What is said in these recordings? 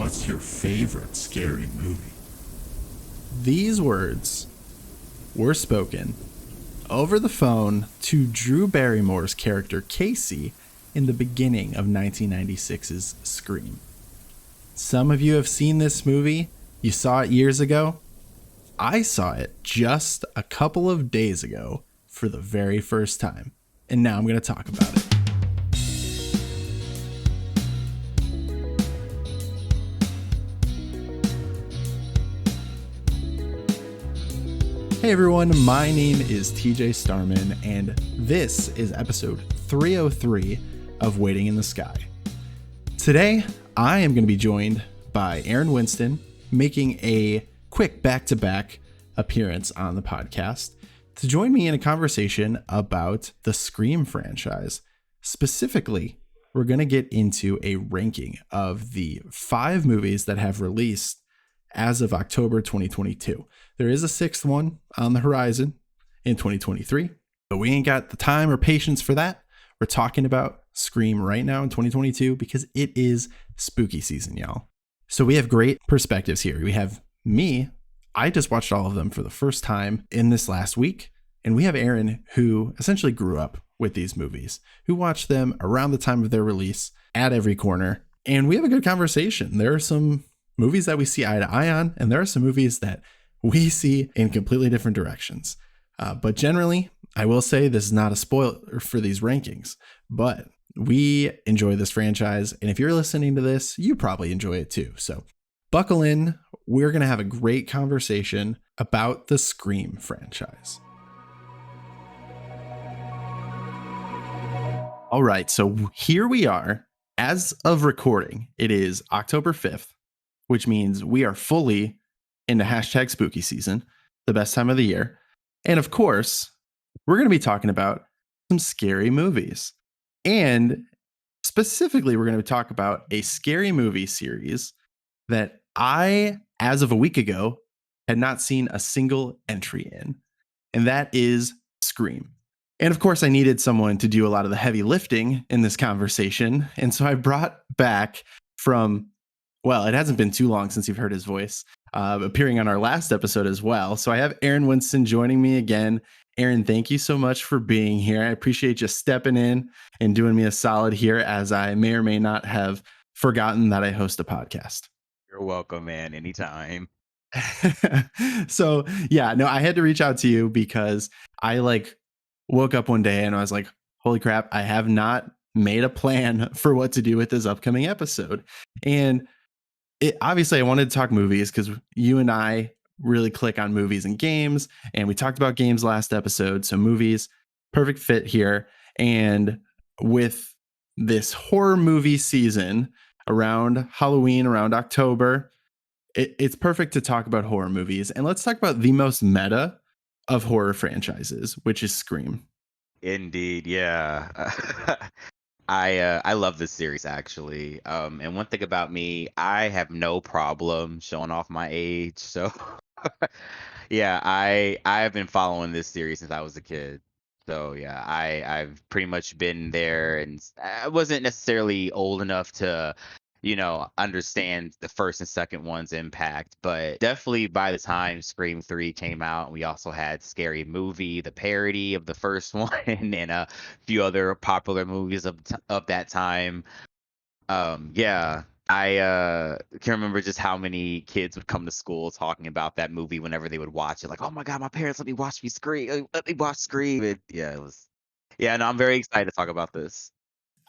what's your favorite scary movie? These words were spoken over the phone to Drew Barrymore's character Casey in the beginning of 1996's Scream. Some of you have seen this movie. You saw it years ago. I saw it just a couple of days ago for the very first time, and now I'm going to talk about it. Hey everyone, my name is TJ Starman, and this is episode 303 of Waiting in the Sky. Today, I am going to be joined by Aaron Winston, making a quick back-to-back appearance on the podcast to join me in a conversation about the Scream franchise. Specifically, we're going to get into a ranking of the 5 movies that have released as of October 2022. There is a 6th one on the horizon in 2023, but we ain't got the time or patience for that. We're talking about Scream right now in 2022 because it is spooky season, y'all. So we have great perspectives here. We have me. I just watched all of them for the first time in this last week. And we have Aaron, who essentially grew up with these movies, who watched them around the time of their release at every corner. And we have a good conversation. There are some movies that we see eye to eye on, and there are some movies that we see in completely different directions. But generally, I will say this is not a spoiler for these rankings, but we enjoy this franchise. And if you're listening to this, you probably enjoy it too. So buckle in. We're going to have a great conversation about the Scream franchise. All right. So here we are. As of recording, it is October 5th, which means we are fully into hashtag spooky season, the best time of the year. And of course, we're going to be talking about some scary movies. And specifically, we're going to talk about a scary movie series that I, as of a week ago, had not seen a single entry in. And that is Scream. And of course, I needed someone to do a lot of the heavy lifting in this conversation. And so I brought back from, well, it hasn't been too long since you've heard his voice, appearing on our last episode as well. So I have Aaron Winston joining me again. Aaron, thank you so much for being here. I appreciate you stepping in and doing me a solid here, as I may or may not have forgotten that I host a podcast. You're welcome, man. Anytime. So yeah, no, I had to reach out to you because I woke up one day and I was like, holy crap, I have not made a plan for what to do with this upcoming episode. And obviously I wanted to talk movies because you and I really click on movies and games, and we talked about games last episode. So movies, perfect fit here. And with this horror movie season around Halloween, around October, it's perfect to talk about horror movies. And let's talk about the most meta of horror franchises, which is Scream. Indeed, yeah. I love this series actually. And one thing about me, I have no problem showing off my age. So yeah, I have been following this series since I was a kid. So yeah, I've pretty much been there, and I wasn't necessarily old enough to, understand the first and second one's impact, but definitely by the time Scream 3 came out, we also had Scary Movie, the parody of the first one, and a few other popular movies of that time. Yeah, I can remember just how many kids would come to school talking about that movie whenever they would watch it. Like, oh my God, my parents let me watch Scream. Let me watch Scream. Yeah, it was. Yeah, no, I'm very excited to talk about this.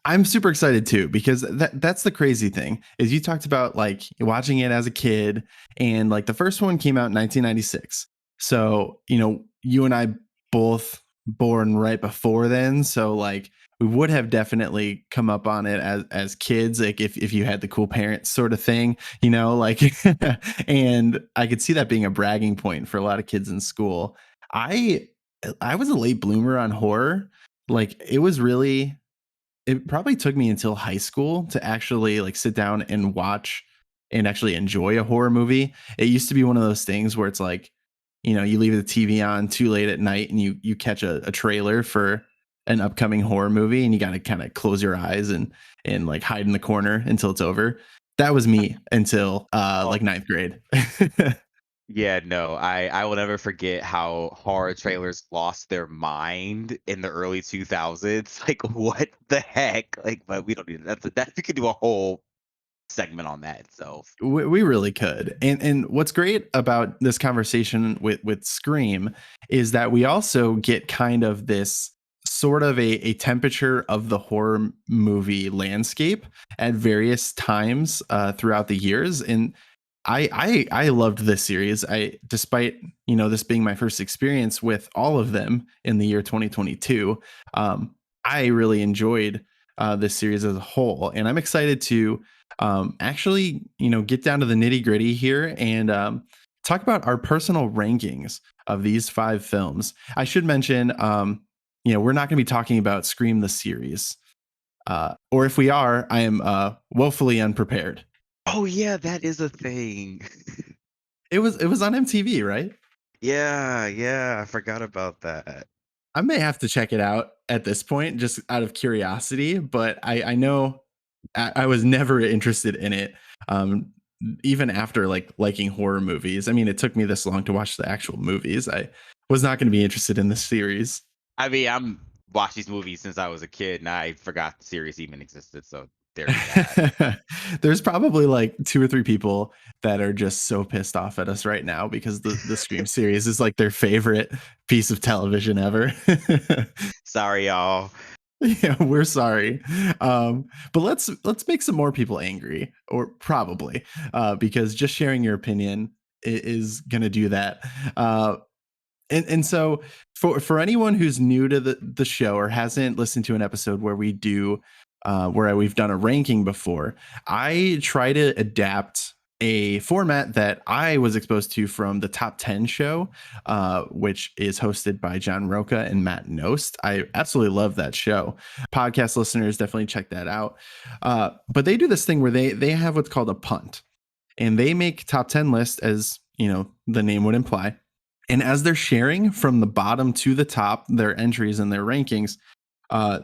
I'm super excited too, because that's the crazy thing is you talked about watching it as a kid, and the first one came out in 1996. So, you and I both born right before then. So we would have definitely come up on it as kids, if you had the cool parents sort of thing, and I could see that being a bragging point for a lot of kids in school. I was a late bloomer on horror. It probably took me until high school to actually sit down and watch and actually enjoy a horror movie. It used to be one of those things where it's you leave the TV on too late at night and you catch a trailer for an upcoming horror movie, and you got to kind of close your eyes and hide in the corner until it's over. That was me until Oh, like ninth grade. yeah, no, I will never forget how horror trailers lost their mind in the early 2000s. Like, what the heck? Like, but we don't need that. We could do a whole segment on that itself. We really could. And what's great about this conversation with Scream is that we also get kind of this sort of a temperature of the horror movie landscape at various times throughout the years. And I loved this series. I despite this being my first experience with all of them in the year 2022, I really enjoyed this series as a whole, and I'm excited to actually get down to the nitty gritty here and talk about our personal rankings of these five films. I should mention, we're not going to be talking about Scream the series, or if we are, I am woefully unprepared. Oh yeah, that is a thing. It was on MTV, right? Yeah, yeah, I forgot about that. I may have to check it out at this point, just out of curiosity. But I know I was never interested in it, um, even after like liking horror movies. I mean, it took me this long to watch the actual movies. I was not going to be interested in this series. I mean, I'm watched these movies since I was a kid, and I forgot the series even existed. So there's that. There's probably like two or three people that are just so pissed off at us right now because the Scream series is like their favorite piece of television ever. Sorry, y'all. Yeah, we're sorry. But let's make some more people angry, or probably, because just sharing your opinion is gonna do that. And so for anyone who's new to the show or hasn't listened to an episode where we do where we've done a ranking before, I try to adapt a format that I was exposed to from the Top 10 show, which is hosted by John Roca and Matt Nost. I absolutely love that show. Podcast listeners definitely check that out. But they do this thing where they have what's called a punt, and they make top 10 lists, as the name would imply. And as they're sharing from the bottom to the top their entries and their rankings,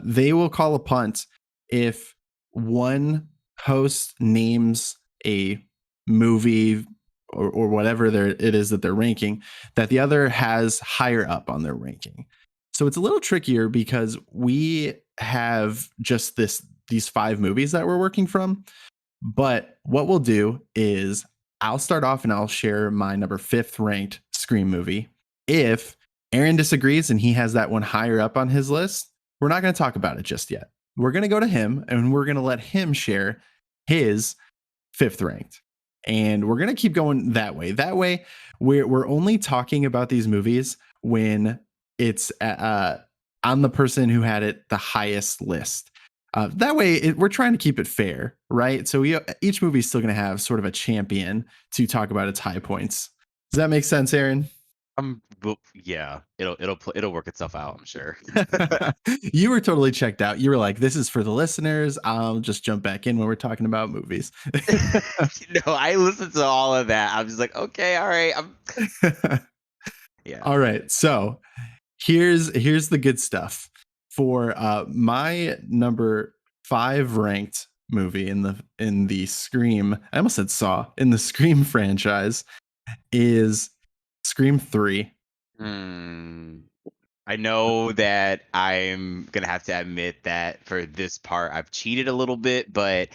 they will call a punt if one host names a movie or whatever it is that they're ranking that the other has higher up on their ranking. So it's a little trickier because we have just these five movies that we're working from. But what we'll do is I'll start off and I'll share my number fifth ranked Scream movie. If Aaron disagrees and he has that one higher up on his list, we're not going to talk about it just yet. We're going to go to him and we're going to let him share his fifth ranked. And we're going to keep going that way. That way, we're only talking about these movies when it's on the person who had it the highest list. That way, we're trying to keep it fair, right? So each movie is still going to have sort of a champion to talk about its high points. Does that make sense, Aaron? Well, yeah, it'll work itself out, I'm sure. You were totally checked out. You were like, "This is for the listeners. I'll just jump back in when we're talking about movies." No, I listened to all of that. I'm just like, okay, all right. Yeah. All right. So here's the good stuff for my number 5 ranked movie in the Scream. I almost said Saw in the Scream franchise is Scream 3. I know that I'm gonna have to admit that for this part, I've cheated a little bit, but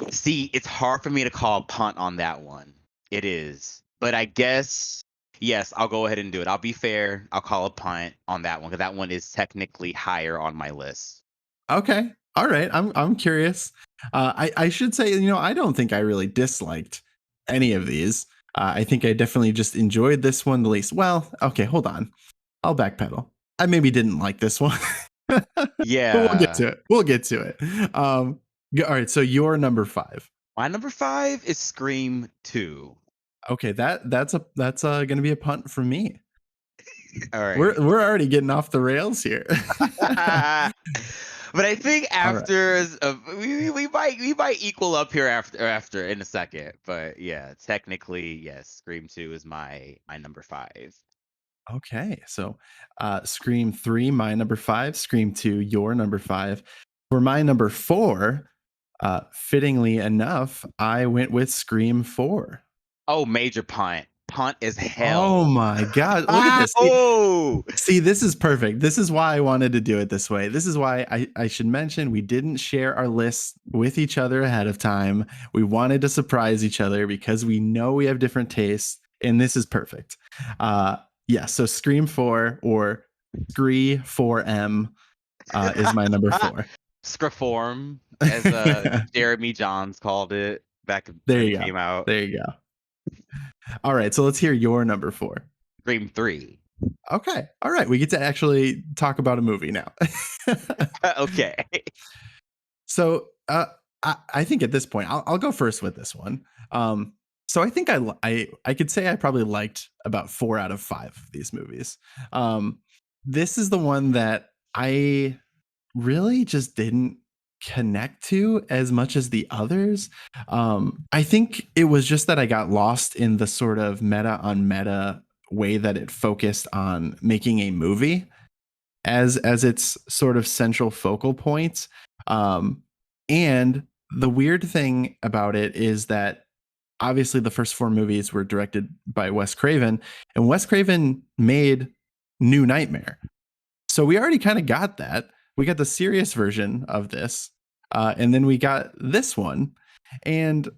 see, it's hard for me to call a punt on that one. It is, but I guess yes, I'll go ahead and do it. I'll be fair. I'll call a punt on that one because that one is technically higher on my list. Okay. All right. I'm curious. I should say, I don't think I really disliked any of these. I think I definitely just enjoyed this one the least. Well, okay, hold on. I'll backpedal. I maybe didn't like this one. But we'll get Yeah, to it. We'll get to it. All right. So your number 5. my number 5 is Scream 2. Okay, that's gonna be a punt from me. All We're right. we're already getting off the rails here. But I think All right. after we might equal up here after in a second. But yeah, technically yes, Scream 2 is my number 5. Okay, so Scream 3, my number 5, Scream 2, your number 5. For my number 4, Fittingly enough, I went with Scream 4. Oh, major punt. Punt is Oh hell. my god, look at this. Oh, See, this is perfect. This is why I wanted to do it this way. This is why I should mention we didn't share our lists with each other ahead of time. We wanted to surprise each other because we know we have different tastes, and this is perfect. Yeah, so Scream 4 or Scree 4M is my number 4. Screform, as Jeremy Johns called it back There when you it go. came out. There you go. All right, so let's hear your number 4. Scream 3. Okay. All right. We get to actually talk about a movie now. Okay. So I think at this point, I'll go first with this one. So I think I could say I probably liked about 4 out of 5 of these movies. This is the one that I really just didn't connect to as much as the others. I think it was just that I got lost in the sort of meta on meta way that it focused on making a movie as its sort of central focal point. Um, and the weird thing about it is that obviously the first 4 movies were directed by Wes Craven, and Wes Craven made New Nightmare. So we already kind of got that. We got the serious version of this, and then we got this one. And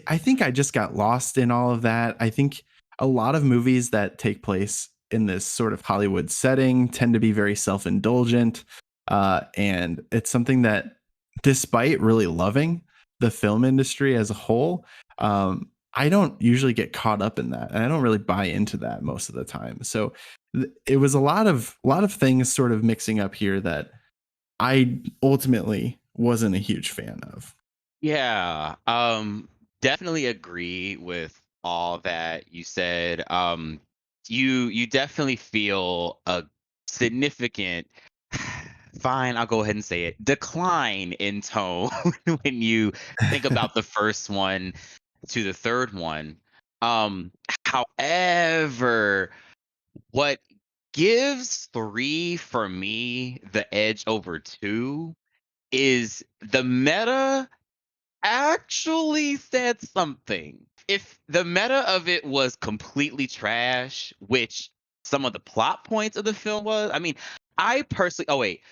I think I just got lost in all of that. I think a lot of movies that take place in this sort of Hollywood setting tend to be very self indulgent. And it's something that, despite really loving the film industry as a whole, I don't usually get caught up in that. And I don't really buy into that most of the time. So it was a lot of things sort of mixing up here that I ultimately wasn't a huge fan of. Yeah. Definitely agree with all that you said. You definitely feel a significant fine, I'll go ahead and say it, decline in tone when you think about the first one to the third one. Um, However, what gives 3 for me the edge over 2 is the meta actually said something. If the meta of it was completely trash, which some of the plot points of the film was, I mean, I personally, oh wait,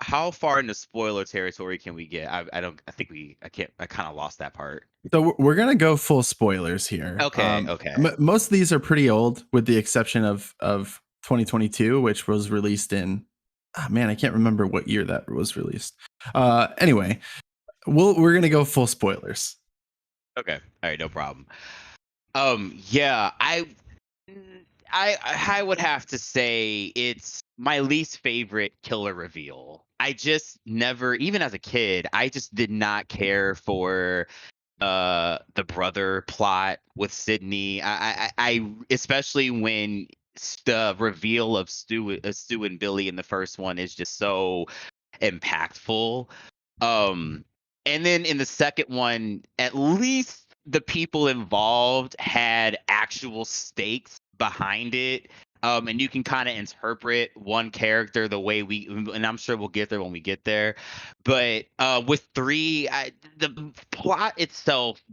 how far into spoiler territory can we get? I don't, I think I can't, I kind of lost that part. So we're gonna go full spoilers here. Okay, okay. Most of these are pretty old, with the exception of 2022, which was released in. Ah, man, I can't remember what year that was released. Anyway, we're gonna go full spoilers. Okay. All right, no problem. Yeah, I would have to say it's my least favorite killer reveal. I just never, even as a kid, I just did not care for the brother plot with Sydney. I especially when the reveal of Stu and Billy in the first one is just so impactful. And then in the second one, at least the people involved had actual stakes behind it. And you can kind of interpret one character the way and I'm sure we'll get there when we get there. But with 3, the plot itself,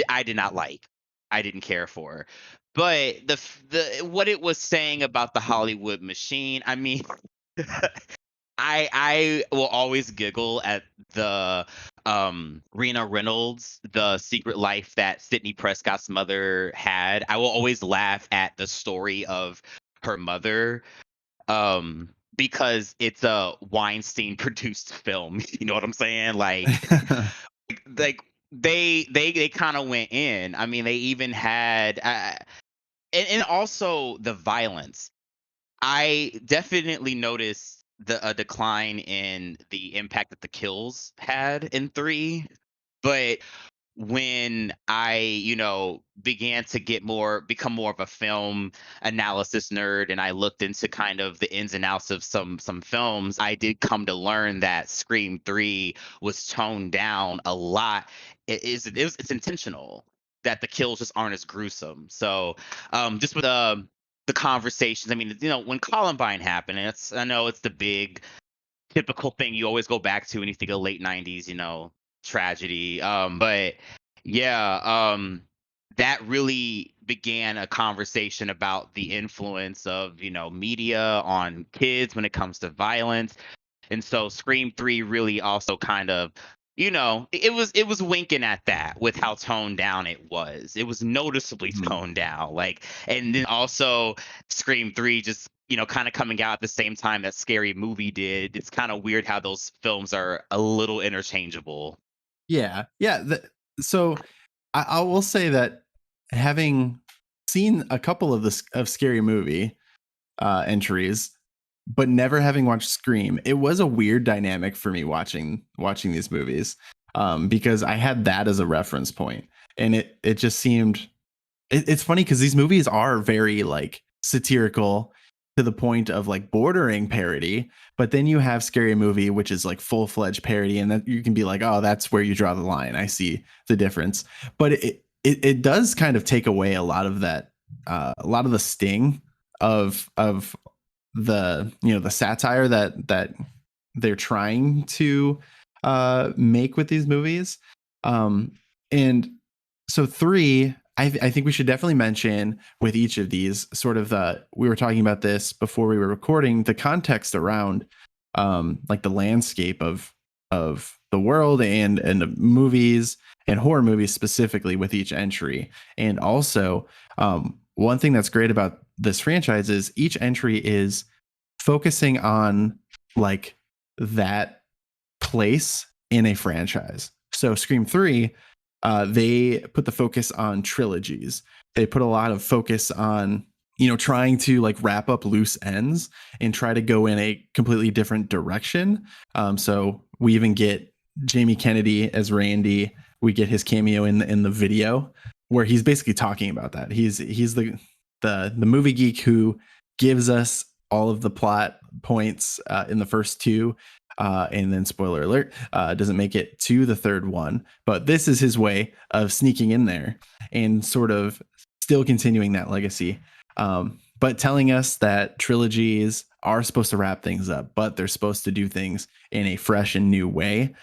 I did not like. I didn't care for. But the what it was saying about the Hollywood machine, I mean, I will always giggle at the Rena Reynolds, the secret life that Sidney Prescott's mother had. I will always laugh at the story of her mother because it's a Weinstein produced film. You know what I'm saying? Like they kind of went in. I mean, they even had and also the violence. I definitely noticed a decline in the impact that the kills had in 3, but when I, began to become more of a film analysis nerd, and I looked into kind of the ins and outs of some films, I did come to learn that Scream 3 was toned down a lot. It's intentional that the kills just aren't as gruesome. So, just with the conversations, I mean, when Columbine happened, and I know it's the big typical thing you always go back to when you think of late 90s, tragedy. But yeah, that really began a conversation about the influence of media on kids when it comes to violence. And so Scream 3 really also kind of, it was winking at that with how toned down it was. It was noticeably Mhm. toned down. Like, and then also Scream 3 just, kind of coming out at the same time that Scary Movie did. It's kind of weird how those films are a little interchangeable. Yeah, yeah. So I will say that having seen a couple of of Scary Movie entries, but never having watched Scream, it was a weird dynamic for me watching these movies, because I had that as a reference point, and it just seemed it's funny because these movies are very like satirical to the point of like bordering parody, but then you have Scary Movie, which is like full fledged parody, and that you can be like, oh, that's where you draw the line. I see the difference, but it does kind of take away a lot of that, a lot of the sting of the the satire that they're trying to make with these movies. And so three, I think we should definitely mention with each of these sort of the, we were talking about this before we were recording, the context around like the landscape of the world and the movies and horror movies specifically with each entry. And also one thing that's great about this franchise is each entry is focusing on like that place in a franchise. So Scream 3, they put the focus on trilogies. They put a lot of focus on, trying to like wrap up loose ends and try to go in a completely different direction. So we even get Jamie Kennedy as Randy. We get his cameo in the video where he's basically talking about that. He's the movie geek who gives us all of the plot points in the first two, and then spoiler alert, doesn't make it to the third one, but this is his way of sneaking in there and sort of still continuing that legacy, but telling us that trilogies are supposed to wrap things up, but they're supposed to do things in a fresh and new way,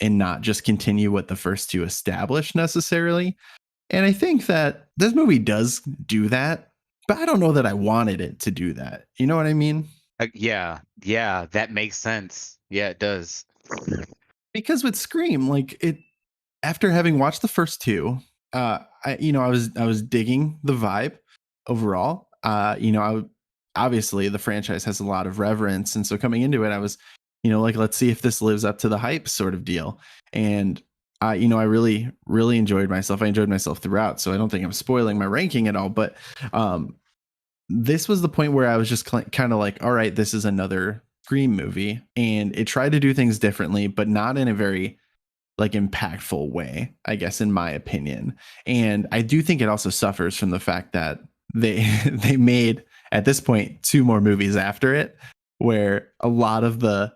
and not just continue what the first two established necessarily. And I think that this movie does do that, but I don't know that I wanted it to do that. You know what I mean? Yeah, yeah, that makes sense. Yeah, it does. Because with Scream, like it, after having watched the first two, I was digging the vibe overall. Obviously the franchise has a lot of reverence, and so coming into it, I was, like, let's see if this lives up to the hype sort of deal. And I really, really enjoyed myself. I enjoyed myself throughout, so I don't think I'm spoiling my ranking at all. But um, this was the point where I was just kind of like, all right, this is another Scream movie, and it tried to do things differently, but not in a very like impactful way, I guess, in my opinion. And I do think it also suffers from the fact that they they made at this point two more movies after it, where a lot of the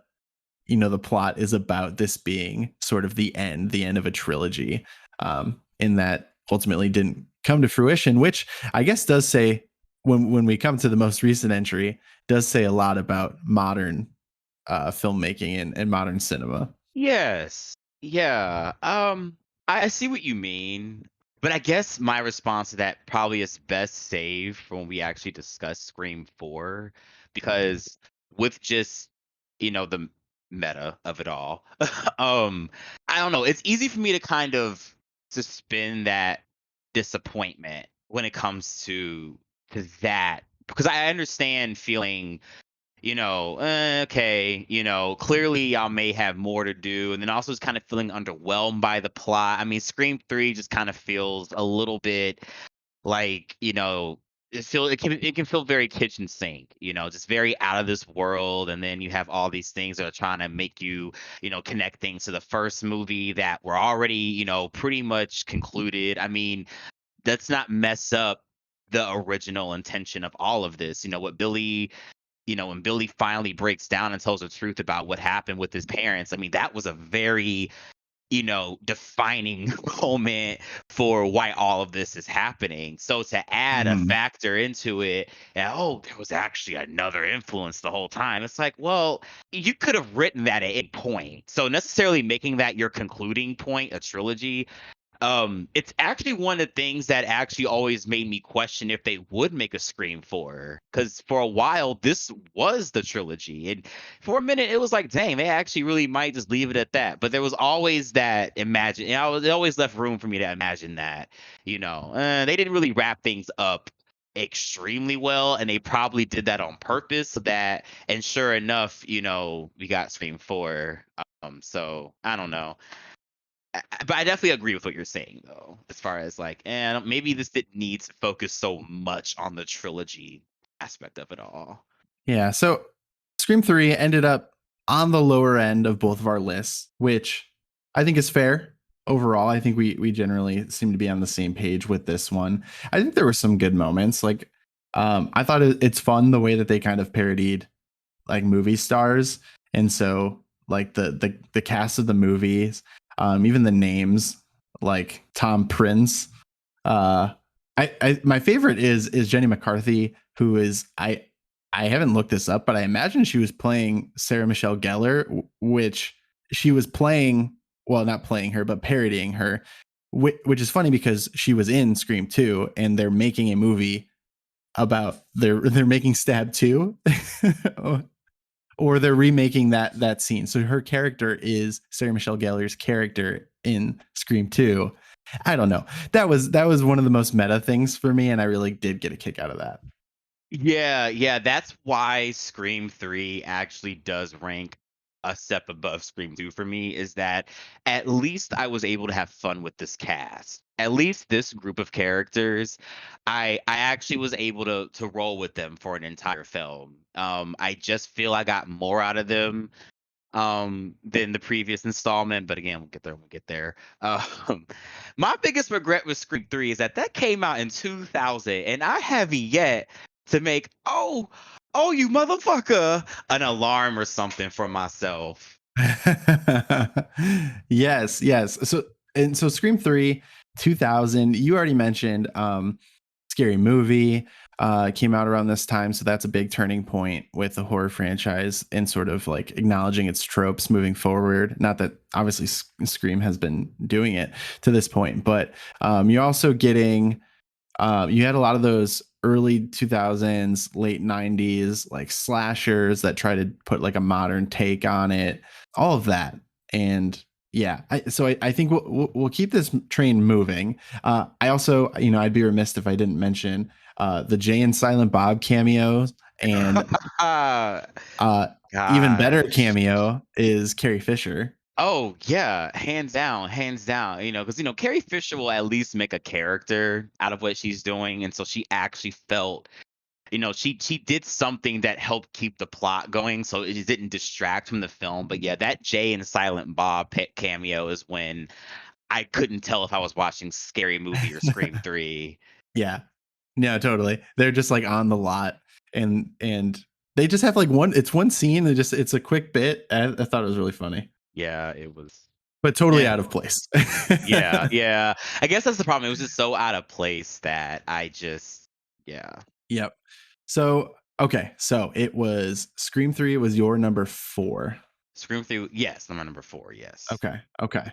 plot is about this being sort of the end of a trilogy, and that ultimately didn't come to fruition, which I guess does say, when we come to the most recent entry, does say a lot about modern filmmaking and modern cinema. Yes. Yeah. I see what you mean, but I guess my response to that probably is best saved for when we actually discuss Scream 4, because with just, the meta of it all, um, I don't know. It's easy for me to kind of suspend that disappointment when it comes to that, because I understand feeling, okay, clearly y'all may have more to do. And then also just kind of feeling underwhelmed by the plot. I mean, Scream 3 just kind of feels a little bit like, it can feel very kitchen sink, just very out of this world. And then you have all these things that are trying to make you, connect things to the first movie that were already, pretty much concluded. I mean, let's not mess up the original intention of all of this. What Billy, when Billy finally breaks down and tells the truth about what happened with his parents, I mean, that was a very defining moment for why all of this is happening. So to add a Mhm. factor into it, and oh, there was actually another influence the whole time. It's like, well, you could have written that at any point. So necessarily making that your concluding point, a trilogy, it's actually one of the things that actually always made me question if they would make a Scream 4. Because for a while, this was the trilogy. And for a minute, it was like, dang, they actually really might just leave it at that. But there was always that it always left room for me to imagine that, they didn't really wrap things up extremely well. And they probably did that on purpose so that, and sure enough, we got Scream 4. So I don't know. But I definitely agree with what you're saying, though, as far as like, and maybe this didn't need to focus so much on the trilogy aspect of it all. Yeah. So Scream 3 ended up on the lower end of both of our lists, which I think is fair. Overall, I think we generally seem to be on the same page with this one. I think there were some good moments. Like, I thought it's fun the way that they kind of parodied like movie stars, and so like the cast of the movies, even the names like Tom Prince. Uh, I my favorite is Jenny McCarthy, who is I haven't looked this up, but I imagine she was playing Sarah Michelle Gellar, which she was playing, well, not playing her, but parodying her, which is funny because she was in Scream 2 and they're making a movie about they're making Stab 2 or they're remaking that scene. So her character is Sarah Michelle Gellar's character in Scream 2. I don't know. That was one of the most meta things for me, and I really did get a kick out of that. Yeah, that's why Scream 3 actually does rank a step above Scream 2 for me, is that at least I was able to have fun with this cast. At least this group of characters, I actually was able to roll with them for an entire film. I just feel I got more out of them than the previous installment, but again, we'll get there when we get there. My biggest regret with Scream 3 is that came out in 2000 and I have yet to make you motherfucker an alarm or something for myself. Yes. So Scream 3 2000, you already mentioned Scary Movie came out around this time, so that's a big turning point with the horror franchise and sort of like acknowledging its tropes moving forward. Not that obviously Scream has been doing it to this point, but you're also getting you had a lot of those early 2000s, late 90s, like slashers that try to put like a modern take on it, all of that. And yeah, I think we'll keep this train moving. I also, I'd be remiss if I didn't mention the Jay and Silent Bob cameos, and uh, even better Gosh. cameo is Carrie Fisher. Oh yeah, hands down, hands down. Because Carrie Fisher will at least make a character out of what she's doing, and so she actually felt, she did something that helped keep the plot going, so it didn't distract from the film. But yeah, that Jay and Silent Bob cameo is when I couldn't tell if I was watching Scary Movie or Scream 3. Yeah, no, totally. They're just like on the lot, and they just have like one scene. It's a quick bit. I thought it was really funny, Yeah, it was. but totally Yeah, out of place. yeah. I guess that's the problem. It was just so out of place that I just, yeah. Yep. So okay, so it was Scream 3 was your number 4. Scream 3, yes, number 4, yes. Okay.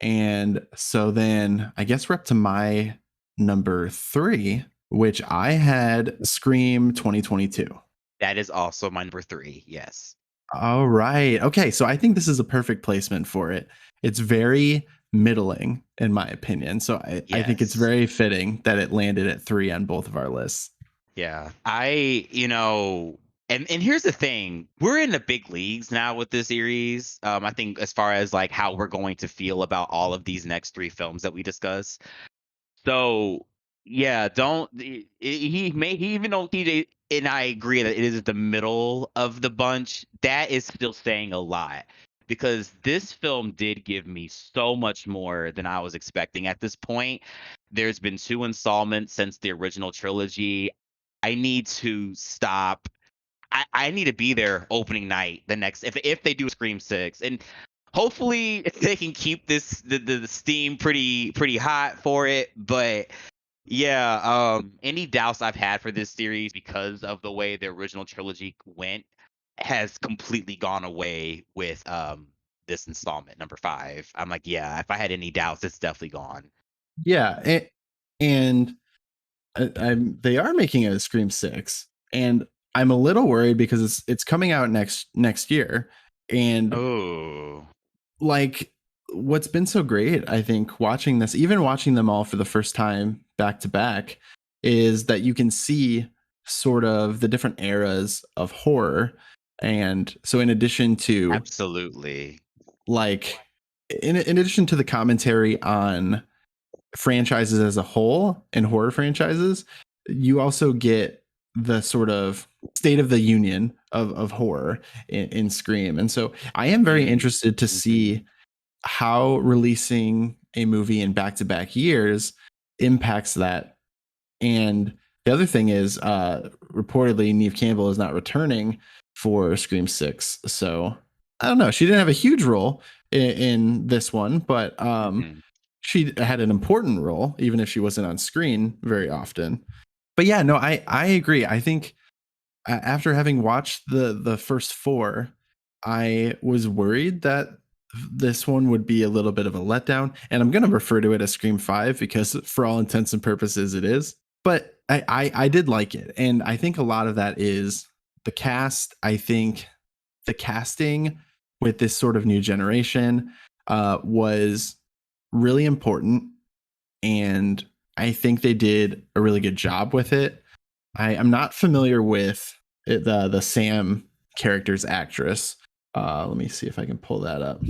And so then I guess we're up to my number 3, which I had Scream 2022. That is also my number 3, yes. All right. Okay. So I think this is a perfect placement for it. It's very middling, in my opinion. So I think it's Yes. very fitting that it landed at 3 on both of our lists. Yeah. And here's the thing. We're in the big leagues now with this series. I think as far as like how we're going to feel about all of these next 3 films that we discuss. So yeah, don't he even though TJ and I agree that it is the middle of the bunch, that is still saying a lot because this film did give me so much more than I was expecting at this point. There's been 2 installments since the original trilogy. I need to stop. I need to be there opening night the next if they do Scream 6. And hopefully they can keep the steam pretty hot for it. But yeah, any doubts I've had for this series because of the way the original trilogy went has completely gone away with this installment number 5. I'm like, yeah, if I had any doubts, it's definitely gone. Yeah, and they are making a Scream 6, and I'm a little worried because it's coming out next year, and Oh, like what's been so great, I think, watching this, even watching them all for the first time back to back, is that you can see sort of the different eras of horror. And so in addition to absolutely. like in addition to the commentary on franchises as a whole and horror franchises, you also get the sort of state of the union of horror in Scream. And so I am very Mm, interested to mhm. see how releasing a movie in back-to-back years impacts that. And the other thing is, reportedly, Neve Campbell is not returning for Scream 6. So I don't know. She didn't have a huge role in this one, but Mhm. she had an important role, even if she wasn't on screen very often. But yeah, no, I agree. I think after having watched the first four, I was worried that this one would be a little bit of a letdown, and I'm going to refer to it as Scream 5 because for all intents and purposes it is. But I did like it, and I think a lot of that is the cast. I think the casting with this sort of new generation was really important, and I think they did a really good job with it. I'm not familiar with the Sam character's actress. Let me see if I can pull that up.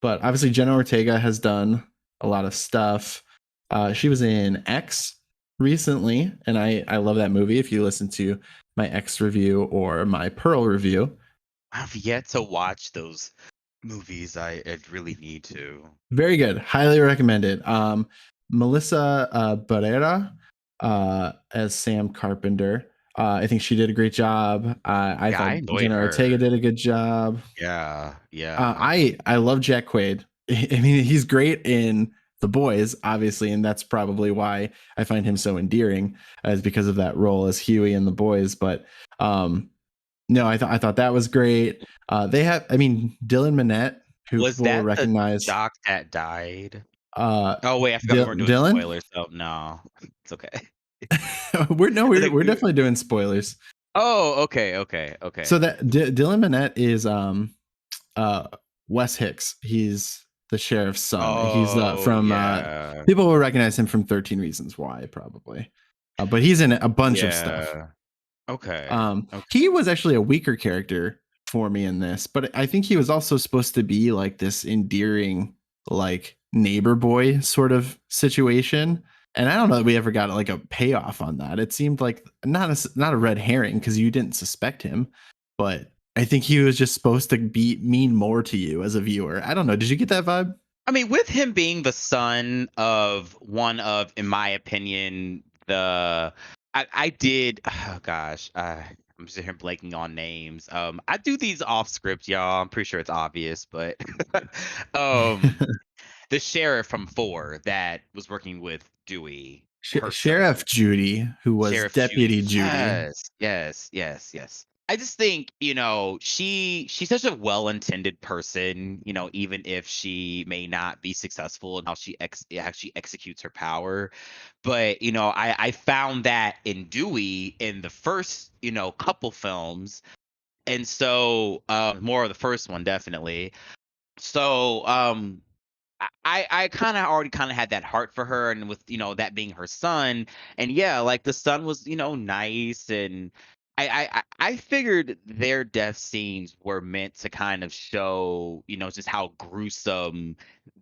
But obviously, Jenna Ortega has done a lot of stuff. She was in X recently, and I love that movie. If you listen to my X review or my Pearl review, I've yet to watch those movies. I really need to. very good, highly recommended. Melissa Barrera as Sam Carpenter. I think she did a great job. I Yeah, I thought enjoyed Jenna Ortega her. did a good job. Yeah, yeah. I love Jack Quaid. I mean, he's great in The Boys, obviously, and that's probably why I find him so endearing, is because of that role as Huey in The Boys. But um, no, I thought that was great. They have, I mean, Dylan Minnette, who Was people will that the recognize. doc that died? Uh, Oh wait, I forgot we weren't doing Dylan, spoilers. So no, it's okay. we're no, Like we're we definitely doing spoilers. Oh, okay, okay, okay. So that Dylan Minnette is uh Wes Hicks. He's the sheriff's son. He's Oh from yeah. people will recognize him from 13 Reasons Why, probably. But he's in a bunch of stuff. Yeah. Okay. He Okay. was actually a weaker character for me in this, but I think he was also supposed to be like this endearing, like neighbor boy sort of situation. And I don't know that we ever got like a payoff on that. It seemed like not a red herring because you didn't suspect him, but I think he was just supposed to be mean more to you as a viewer. I don't know. Did you get that vibe? I mean, with him being the son of one of, in my opinion, the I did oh gosh, I'm sitting here blanking on names. I do these off script, y'all. I'm pretty sure it's obvious, but um the sheriff from 4 that was working with Dewey herself. Sheriff Judy, who was Sheriff Judy. Deputy Judy. Yes, yes, yes, yes. I just think, she's such a well-intended person, even if she may not be successful in how she executes her power. But, I found that in Dewey in the first, couple films. And so more of the first one definitely. So I kind of already kind of had that heart for her, and with that being her son, and yeah, like the son was nice, and I figured their death scenes were meant to kind of show just how gruesome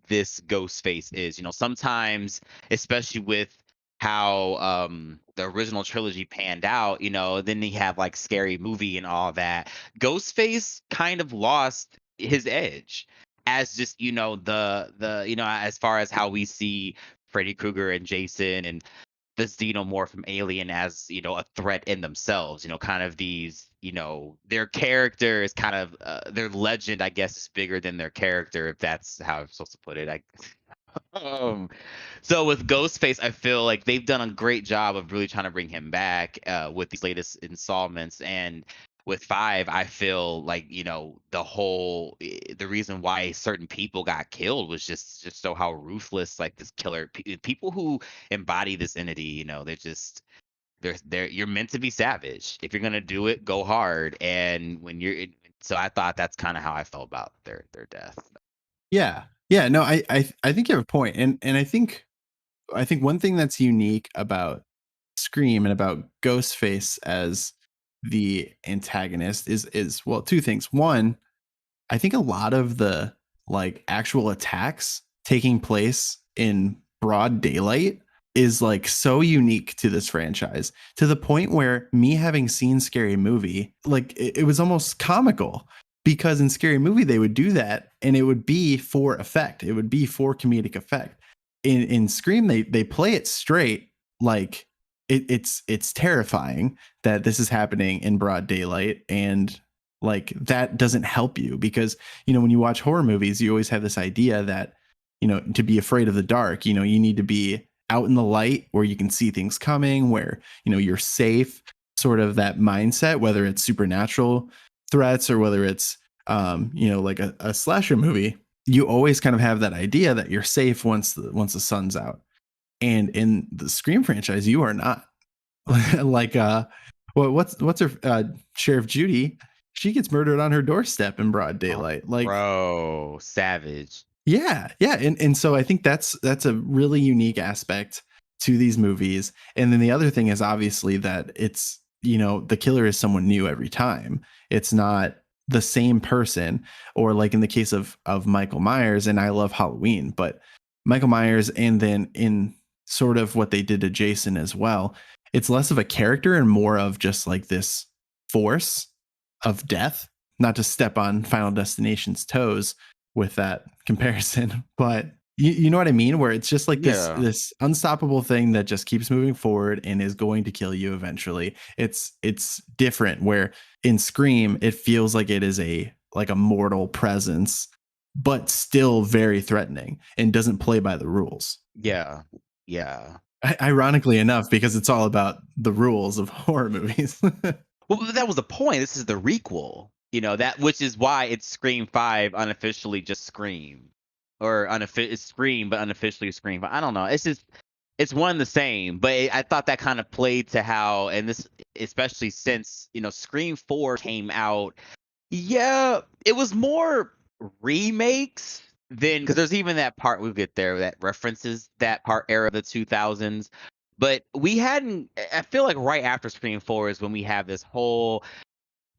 this ghost face is. Sometimes, especially with how the original trilogy panned out, then you have like Scary Movie and all that. Ghostface kind of lost his edge as just the as far as how we see Freddy Krueger and Jason and the xenomorph from Alien as, a threat in themselves, kind of these, their character is kind of their legend, I guess, is bigger than their character, if that's how I'm supposed to put it. Um, so with Ghostface, I feel like they've done a great job of really trying to bring him back with these latest installments. And with five, I feel like the reason why certain people got killed was just so how ruthless like this killer people who embody this entity. They're just they're you're meant to be savage. If you're gonna do it, go hard. And so I thought that's kind of how I felt about their death. Yeah. Yeah. No, I think you have a point. And I think one thing that's unique about Scream and about Ghostface as the antagonist is well, two things. One, I think a lot of the like actual attacks taking place in broad daylight is like so unique to this franchise, to the point where me having seen Scary Movie, like it was almost comical, because in Scary Movie they would do that and it would be for effect. It would be for comedic effect. In Scream they play it straight, like it's terrifying that this is happening in broad daylight, and like that doesn't help you, because when you watch horror movies you always have this idea that to be afraid of the dark, you need to be out in the light where you can see things coming, where you're safe, sort of that mindset, whether it's supernatural threats or whether it's like a slasher movie. You always kind of have that idea that you're safe once the sun's out. And in the Scream franchise you are not. Like what's her Sheriff Judy, she gets murdered on her doorstep in broad daylight. Like, Bro, savage. yeah, yeah. And so I think that's a really unique aspect to these movies. And then the other thing is obviously that it's, the killer is someone new every time. It's not the same person. Or like in the case of Michael Myers, and I love Halloween, but Michael Myers, and then in sort of what they did to Jason as well, it's less of a character and more of just like this force of death. Not to step on Final Destination's toes with that comparison, but you know what I mean, where it's just like Yeah. this unstoppable thing that just keeps moving forward and is going to kill you eventually. It's different, where in Scream it feels like it is a mortal presence, but still very threatening and doesn't play by the rules. Yeah. Yeah. Ironically enough, because it's all about the rules of horror movies. Well, that was the point. This is the requel. That which is why it's Scream 5, unofficially just Scream. Or it's Scream but unofficially Scream. But I don't know. It's one and the same, but I thought that kind of played to how, and this especially since, Scream 4 came out. Yeah, it was more remakes than, because there's even that part, we'll get there, that references that part era of the 2000s. But we hadn't, I feel like right after Scream 4 is when we have this whole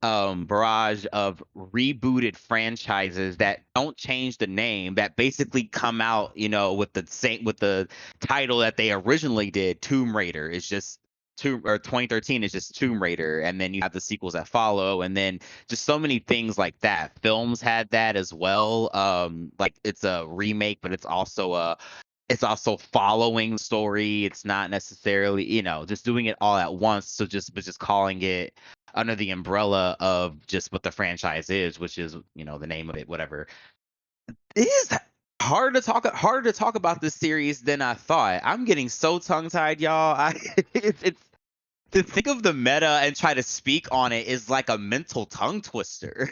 barrage of rebooted franchises that don't change the name, that basically come out, with the title that they originally did. Tomb Raider is just 2013 is just Tomb Raider, and then you have the sequels that follow, and then just so many things like that. Films had that as well. Like it's a remake, but it's also following the story. It's not necessarily, just doing it all at once. So just calling it under the umbrella of just what the franchise is, which is, the name of it, whatever. It is harder to talk about this series than I thought. I'm getting so tongue tied, y'all. It's to think of the meta and try to speak on it is like a mental tongue twister.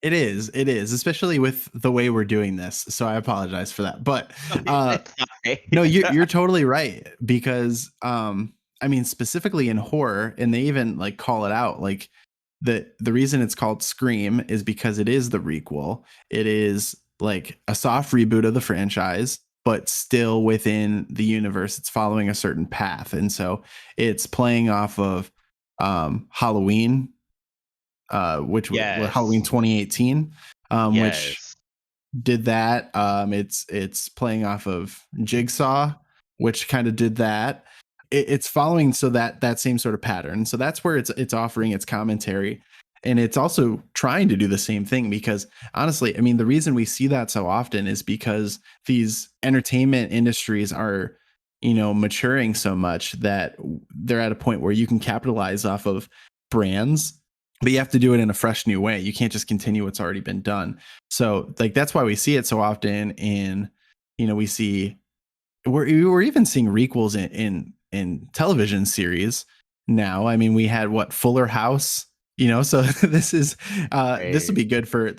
It is, especially with the way we're doing this. So I apologize for that. But no, you're totally right, because I mean, specifically in horror, and they even like call it out, like the reason it's called Scream is because it is the requel. It is like a soft reboot of the franchise, but still within the universe. It's following a certain path, and so it's playing off of Halloween, which was Halloween 2018, which did that. It's playing off of Jigsaw, which kind of did that. It's following that same sort of pattern. So that's where it's offering its commentary, and it's also trying to do the same thing, because honestly, I mean, the reason we see that so often is because these entertainment industries are, maturing so much that they're at a point where you can capitalize off of brands, but you have to do it in a fresh new way. You can't just continue what's already been done. So like that's why we see it so often in, we see we're even seeing requels in television series now. I mean, we had what, Fuller House, so this will Right. be good for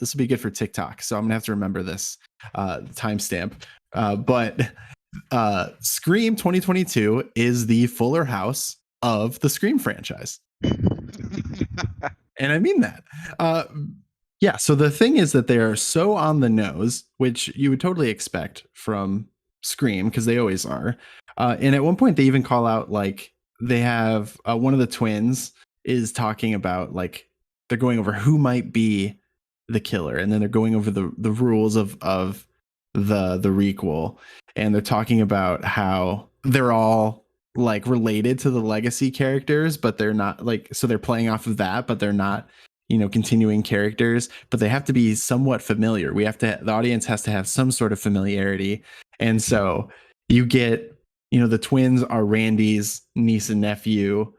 TikTok. So I'm gonna have to remember this timestamp. But Scream 2022 is the Fuller House of the Scream franchise. And I mean that. Uh, yeah. So the thing is that they are so on the nose, which you would totally expect from Scream because they always are. And at one point, they even call out like they have one of the twins is talking about like they're going over who might be the killer, and then they're going over the rules of the requel, and they're talking about how they're all like related to the legacy characters, but they're not like, so they're playing off of that, but they're not, continuing characters, but they have to be somewhat familiar. The audience has to have some sort of familiarity. And so you get, the twins are Randy's niece and nephew.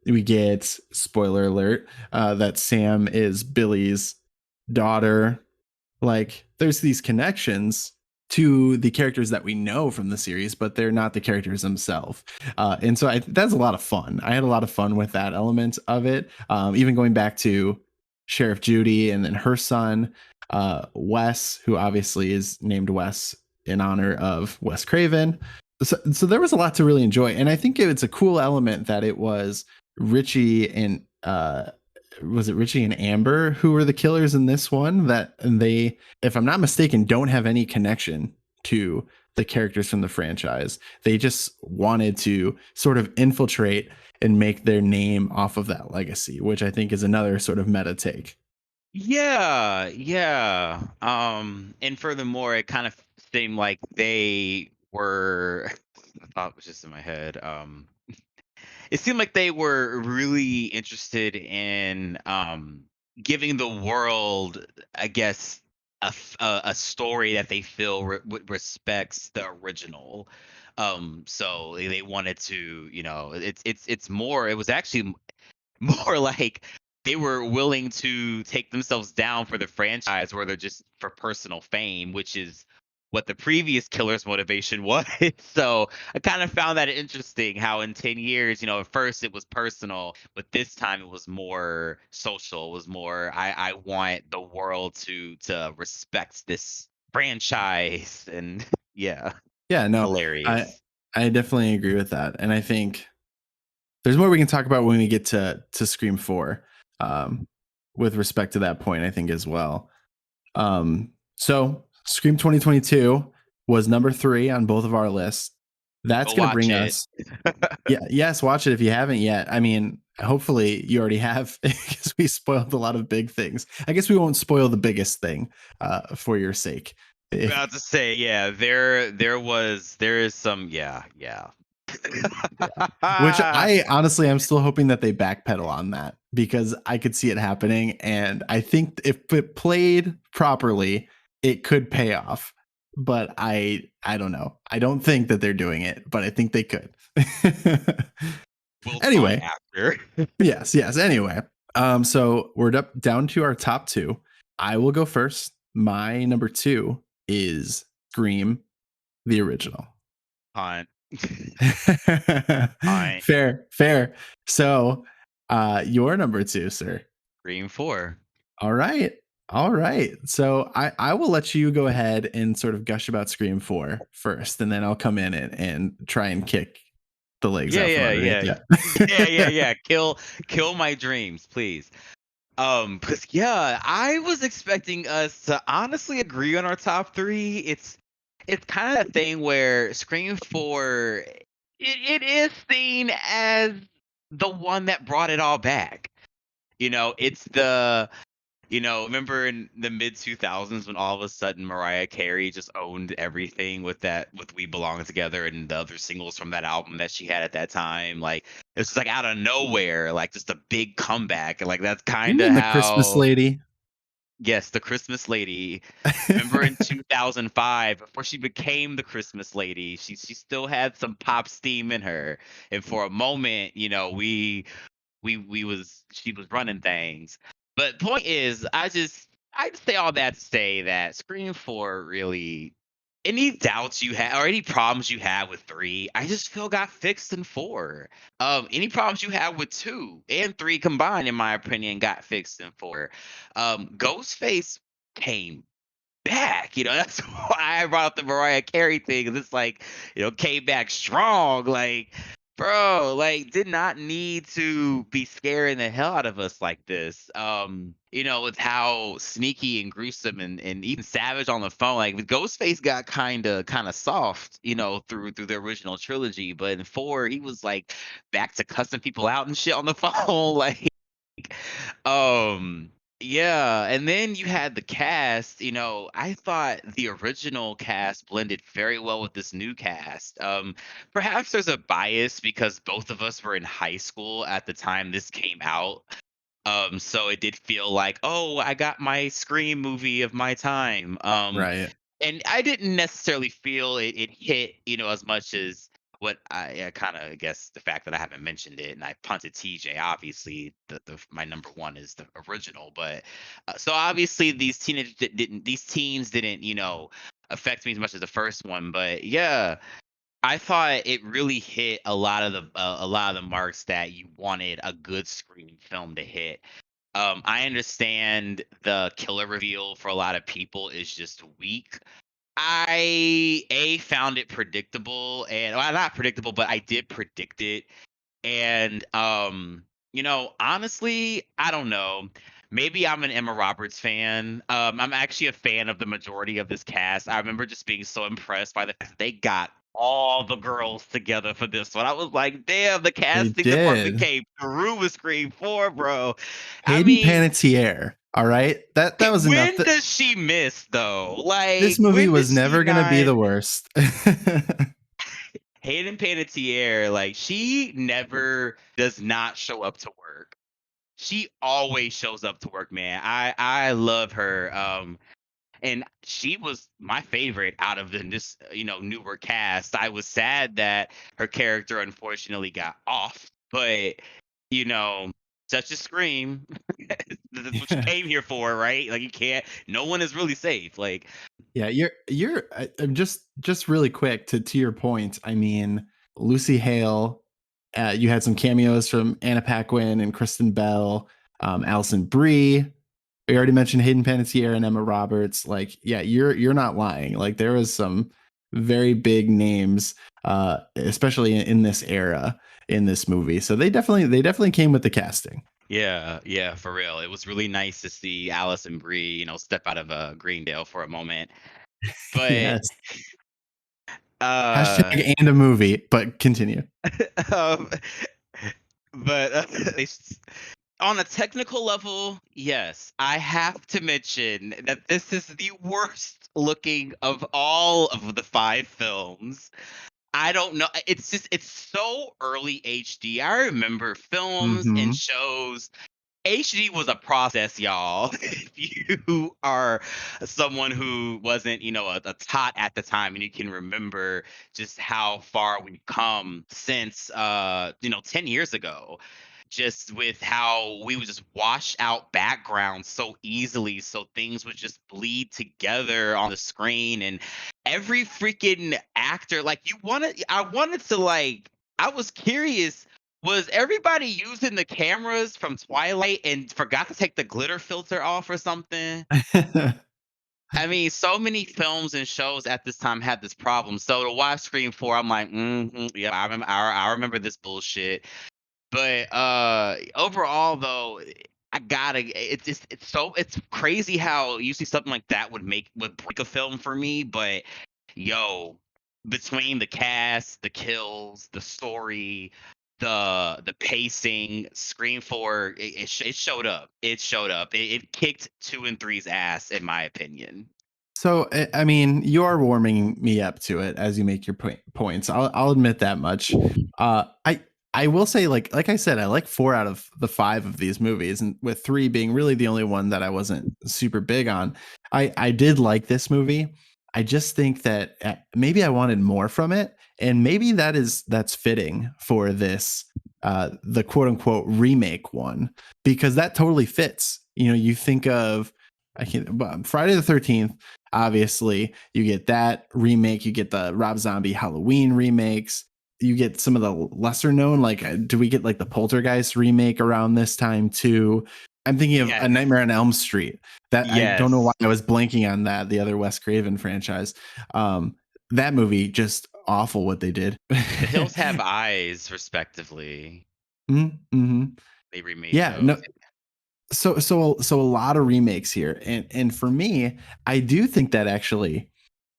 We get, spoiler alert, that Sam is Billy's daughter. Like there's these connections to the characters that we know from the series, but they're not the characters themselves. And so that's a lot of fun. I had a lot of fun with that element of it. Even going back to Sheriff Judy and then her son, Wes, who obviously is named Wes in honor of Wes Craven. So there was a lot to really enjoy. And I think it's a cool element that it was Richie and was it Richie and Amber who were the killers in this one, that they, if I'm not mistaken, don't have any connection to the characters from the franchise. They just wanted to sort of infiltrate and make their name off of that legacy, which I think is another sort of meta take. Yeah, yeah. And furthermore, it kind of seemed like they were I thought it was just in my head. It seemed like they were really interested in giving the world, I guess, a story that they feel respects the original. So they wanted to, it's more. It was actually more like they were willing to take themselves down for the franchise, where they're just for personal fame, which is what the previous killer's motivation was. So I kind of found that interesting how in 10 years, at first it was personal, but this time it was more social. It was more, I want the world to respect this franchise. And yeah, Yeah, no, I hilarious. I definitely agree with that. And I think there's more we can talk about when we get to Scream 4, um, with respect to that point, I think as well. So Scream 2022 was number 3 on both of our lists. That's Go going to watch bring it. us, yeah, yes, watch it if you haven't yet. I mean, hopefully you already have because we spoiled a lot of big things. I guess we won't spoil the biggest thing for your sake. If, About to say, yeah, there is some, yeah, yeah. which I honestly, I'm still hoping that they backpedal on that because I could see it happening. And I think if it played properly, it could pay off. But I don't know. I don't think that they're doing it, but I think they could. We'll talk Anyway, after. yes. Anyway, so we're down to our top 2. I will go first. My number 2 is Scream, the original. Hunt. Hunt. Fair. So, your number 2, sir. Scream 4. All right. All right. So I will let you go ahead and sort of gush about Scream 4 first, and then I'll come in and try and kick the legs Yeah, out from yeah, underneath yeah. Yeah, yeah, you. yeah. Kill my dreams, please. Because yeah, I was expecting us to honestly agree on our top 3. It's kind of a thing where Scream 4, it is seen as the one that brought it all back. It's the remember in the mid 2000s when all of a sudden Mariah Carey just owned everything with We Belong Together and the other singles from that album that she had at that time. Like it's just like out of nowhere, like just a big comeback. And like that's You kind of mean the Christmas how lady? Yes, the Christmas lady. Remember in 2005, before she became the Christmas lady, she still had some pop steam in her, and for a moment, we was she was running things. But point is, I just say all that to say that Scream 4 really, any doubts you had or any problems you had with 3, I just feel got fixed in 4. Any problems you had with 2 and 3 combined, in my opinion, got fixed in 4. Ghostface came back. That's why I brought up the Mariah Carey thing. 'Cause it's like, came back strong. Like, bro, like, did not need to be scaring the hell out of us like this. With how sneaky and gruesome and even savage on the phone. Like, Ghostface got kinda soft, through the original trilogy. But in 4, he was like back to cussing people out and shit on the phone. Like, yeah, and then you had the cast. I thought the original cast blended very well with this new cast. Perhaps there's a bias because both of us were in high school at the time this came out. So it did feel like, oh, I got my Scream movie of my time. Right. And I didn't necessarily feel it hit, as much as what I kind of guess the fact that I haven't mentioned it and I punted TJ. Obviously, the my number one is the original, but so obviously these teens didn't affect me as much as the first one. But yeah, I thought it really hit a lot of the marks that you wanted a good Scream film to hit. I understand the killer reveal for a lot of people is just weak. I found it predictable, and well, not predictable, but I did predict it. And honestly, I don't know. Maybe I'm an Emma Roberts fan. I'm actually a fan of the majority of this cast. I remember just being so impressed by the fact that they got all the girls together for this one. I was like, damn, the They casting department did. came through with Scream 4, bro. I Hayden mean, Panettiere. All right, that was enough. when does she miss though? This Like, movie when was does she never gonna be not? the worst. Hayden Panettiere, like, she never does not show up to work. She always shows up to work, man. I love her. And she was my favorite out of this newer cast. I was sad that her character unfortunately got off, but you know, such a Scream. That's what you Yeah. came here for, right? Like, you can't. No one is really safe. Like, Yeah, I'm just really quick to your point. I mean, Lucy Hale. You had some cameos from Anna Paquin and Kristen Bell, Alison Brie. We already mentioned Hayden Panettiere and Emma Roberts. Like, yeah, you're not lying. Like, there was some very big names, especially in this era in this movie. So they definitely came with the casting. yeah, yeah, for real. It was really nice to see Allison Brie, step out of Greendale for a moment. But Yes. uh Hashtag and a movie, but continue. um but on a technical level, yes, I have to mention that this is the worst looking of all of the 5 films. I don't know. It's so early HD. I remember films and Hmm. shows. HD was a process, y'all. If you are someone who wasn't, a tot at the time, and you can remember just how far we've come since, 10 years ago, just with how we would just wash out backgrounds so easily, so things would just bleed together on the screen, and every freaking actor, like, I was curious, was everybody using the cameras from Twilight and forgot to take the glitter filter off or something? I mean, so many films and shows at this time had this problem. So to watch Scream 4, I'm like, yeah, I remember this bullshit. But overall though, it's crazy how usually something like that would break a film for me, but yo, between the cast, the kills, the story, the pacing, Scream 4, it showed up. It showed up. It kicked 2 and three's ass, in my opinion. So I mean, you are warming me up to it as you make your points. I'll admit that much. I I will say, like I said, I like 4 out of the 5 of these movies, and with 3 being really the only one that I wasn't super big on. I did like this movie. I just think that maybe I wanted more from it, and maybe that's fitting for this the quote unquote remake one, because that totally fits. You know, you think of I can Friday the 13th, obviously, you get that remake, you get the Rob Zombie Halloween remakes, you get some of the lesser known, like do we get like the Poltergeist remake around this time too? I'm thinking of A Yes. Nightmare on Elm Street. That I don't know why Yes. I was blanking on that, the other Wes Craven franchise. That movie just awful what they did. The Hills Have Eyes, respectively. Mm-hmm. They remade Yeah, no, those. so a lot of remakes here, and for me, I do think that actually,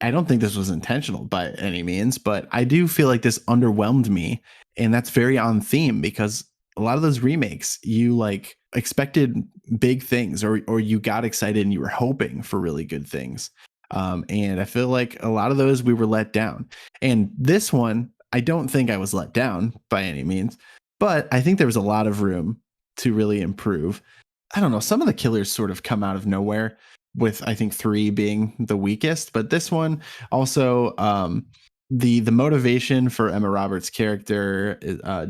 I don't think this was intentional by any means, but I do feel like this underwhelmed me, and that's very on theme because a lot of those remakes, you like expected big things, or you got excited and you were hoping for really good things, and I feel like a lot of those we were let down, and this one I don't think I was let down by any means, but I think there was a lot of room to really improve. I don't know. Some of the killers sort of come out of nowhere, with I think 3 being the weakest, but this one also, the motivation for Emma Roberts' character,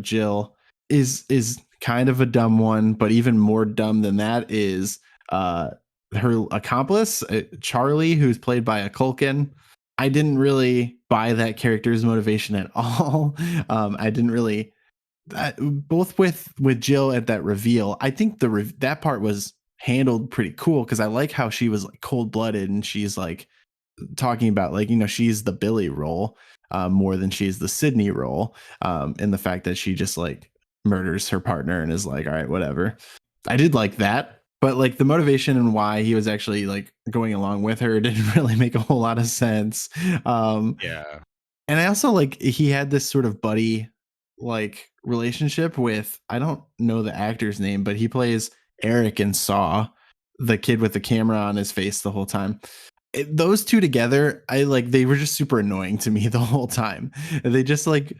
Jill, is kind of a dumb one, but even more dumb than that is uh, her accomplice, Charlie, who's played by a Culkin. I didn't really buy that character's motivation at all. I didn't really both with Jill at that reveal. I think that part was handled pretty cool because I like how she was like cold blooded and she's like talking about, like, you know, she's the Billy role more than she's the Sydney role, and the fact that she just like murders her partner and is like, all right, whatever. I did like that, but like the motivation and why he was actually like going along with her didn't really make a whole lot of sense. Um, Yeah. and I also like he had this sort of buddy like relationship with, I don't know the actor's name, but he plays Eric in Saw, the kid with the camera on his face the whole time. Those two together, I like they were just super annoying to me the whole time. They just like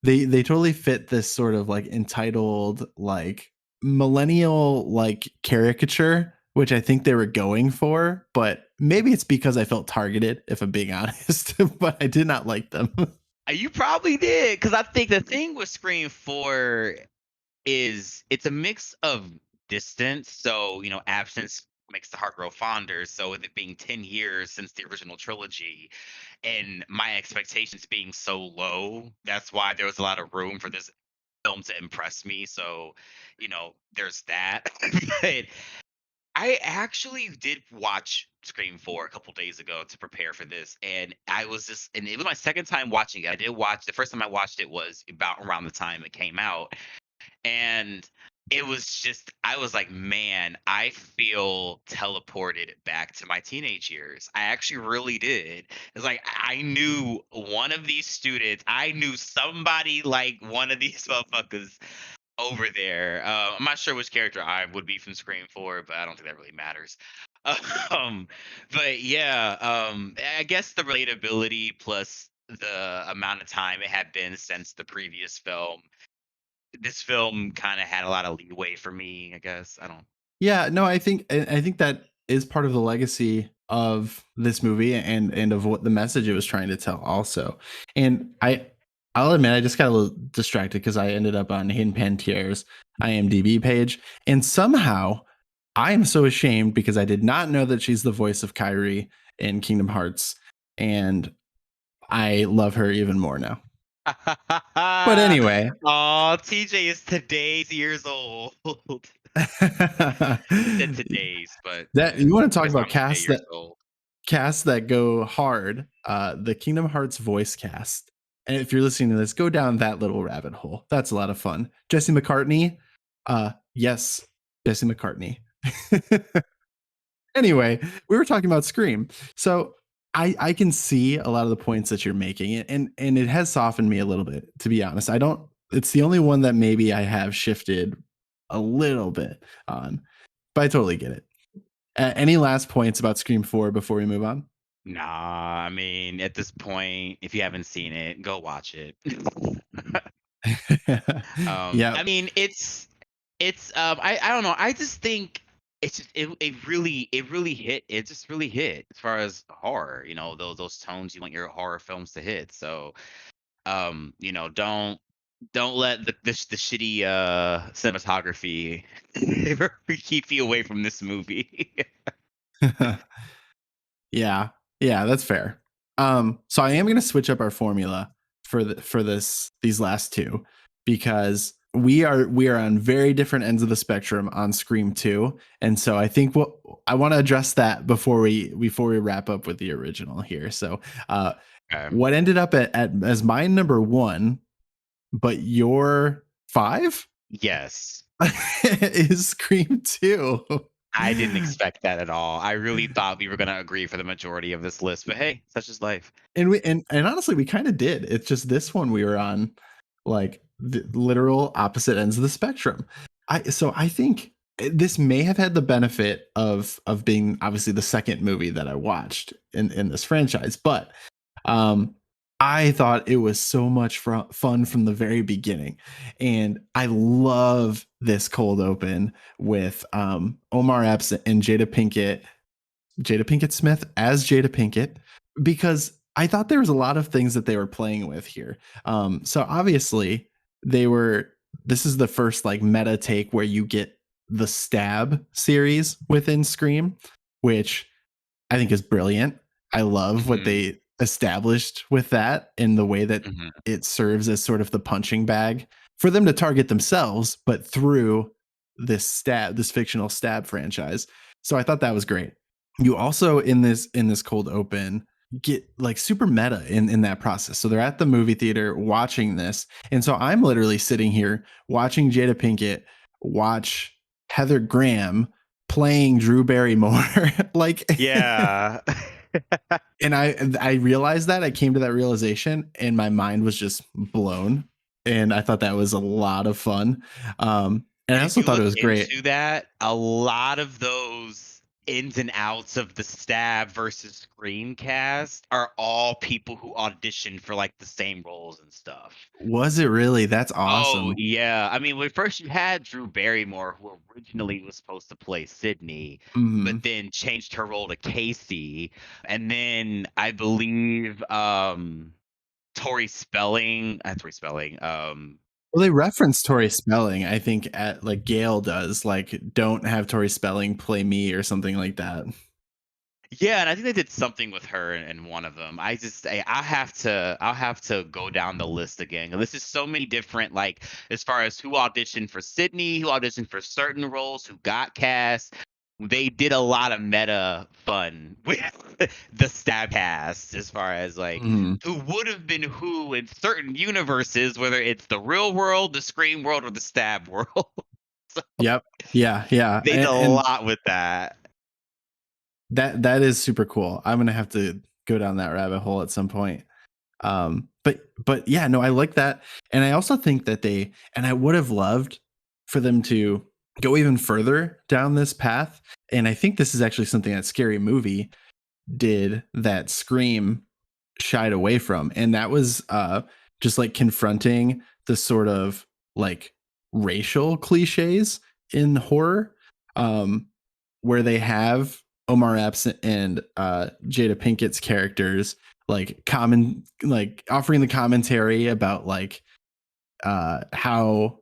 they totally fit this sort of like entitled like millennial like caricature, which I think they were going for, but maybe it's because I felt targeted, if I'm being honest, but I did not like them. You probably did, because I think the thing with Scream 4 is it's a mix of distance. So, absence makes the heart grow fonder. So, with it being 10 years since the original trilogy and my expectations being so low, that's why there was a lot of room for this film to impress me. So, there's that. But I actually did watch Scream 4 a couple days ago to prepare for this, and and it was my second time watching it. I did watch the first time I watched it was about around the time it came out, and it was just I was like, man, I feel teleported back to my teenage years. I actually really did. It's like I knew one of these students. I knew somebody like one of these motherfuckers over there. I'm not sure which character I would be from Scream 4, but I don't think that really matters. Um, but yeah, I guess the relatability plus the amount of time it had been since the previous film, this film kind of had a lot of leeway for me. I guess I don't. Yeah, no, I think that is part of the legacy of this movie and of what the message it was trying to tell also. And I'll admit I just got a little distracted because I ended up on Hayden Panettiere's IMDb page, and somehow I am so ashamed because I did not know that she's the voice of Kyrie in Kingdom Hearts, and I love her even more now. But anyway, Oh, TJ is today's years old. He said today's, but that you want to I talk guess about I'm today casts years that old. go hard, the Kingdom Hearts voice cast. And if you're listening to this, go down that little rabbit hole. That's a lot of fun. Jesse McCartney, yes, Jesse McCartney. Anyway, we were talking about Scream. So I can see a lot of the points that you're making, and it has softened me a little bit, to be honest. I don't It's the only one that maybe I have shifted a little bit on, but I totally get it. Any last points about Scream 4 before we move on? Nah, I mean, at this point, if you haven't seen it, go watch it. Yeah. I mean, I don't know. I just think it really hit. It just really hit as far as horror. You know, those tones you want your horror films to hit. So, you know, don't let the shitty cinematography keep you away from this movie. Yeah. Yeah, that's fair. So I am going to switch up our formula for these last two because we are on very different ends of the spectrum on Scream 2. And so I think what I want to address that before we wrap up with the original here. So uh Okay. what ended up at as my number 1, but your 5 Yes. is Scream 2. I didn't expect that at all. I really thought we were gonna agree for the majority of this list, but hey, such is life. And honestly, we kind of did. It's just this one we were on like the literal opposite ends of the spectrum. I think this may have had the benefit of being obviously the second movie that I watched in this franchise, but um I thought it was so much fun from the very beginning. And I love this cold open with Omar Epps and Jada Pinkett Smith as Jada Pinkett, because I thought there was a lot of things that they were playing with here. So obviously they were. This is the first like meta take where you get the Stab series within Scream, which I think is brilliant. I love what Mhm, they established with that and the way that mhm. it serves as sort of the punching bag for them to target themselves, but through this fictional Stab franchise. So I thought that was great. You also in this cold open get like super meta in that process. So they're at the movie theater watching this. And so I'm literally sitting here watching Jada Pinkett watch Heather Graham playing Drew Barrymore. Like Yeah. and I realized that I came to that realization and my mind was just blown. And I thought that was a lot of fun. And I And if also you thought it look was great. into that, a lot of those ins and outs of the Stab versus Scream cast are all people who auditioned for, like, the same roles and stuff. Was it really? That's Oh, awesome. yeah. I mean, when first you had Drew Barrymore, who originally was supposed to play Sydney, but Mhm. then changed her role to Casey, and then I believe, Tori Spelling, Well, they reference Tori Spelling, I think, at like Gail does, like, don't have Tori Spelling play me or something like that. yeah, and I think they did something with her in one of them. I'll have to go down the list again. This is so many different, like, as far as who auditioned for Sydney, who auditioned for certain roles, who got cast. They did a lot of meta fun with the Stab cast as far as like Mhm. who would have been who in certain universes, whether it's the real world, the Scream world, or the Stab world. So Yep. Yeah, yeah, they did a and lot with that. that is super cool. I'm gonna have to go down that rabbit hole at some point. But yeah, no, I like that, and I also think that I would have loved for them to go even further down this path, and I think this is actually something that Scary Movie did that Scream shied away from, and that was just like confronting the sort of like racial cliches in horror, um where they have Omar Epps and Jada Pinkett's characters like offering the commentary about like how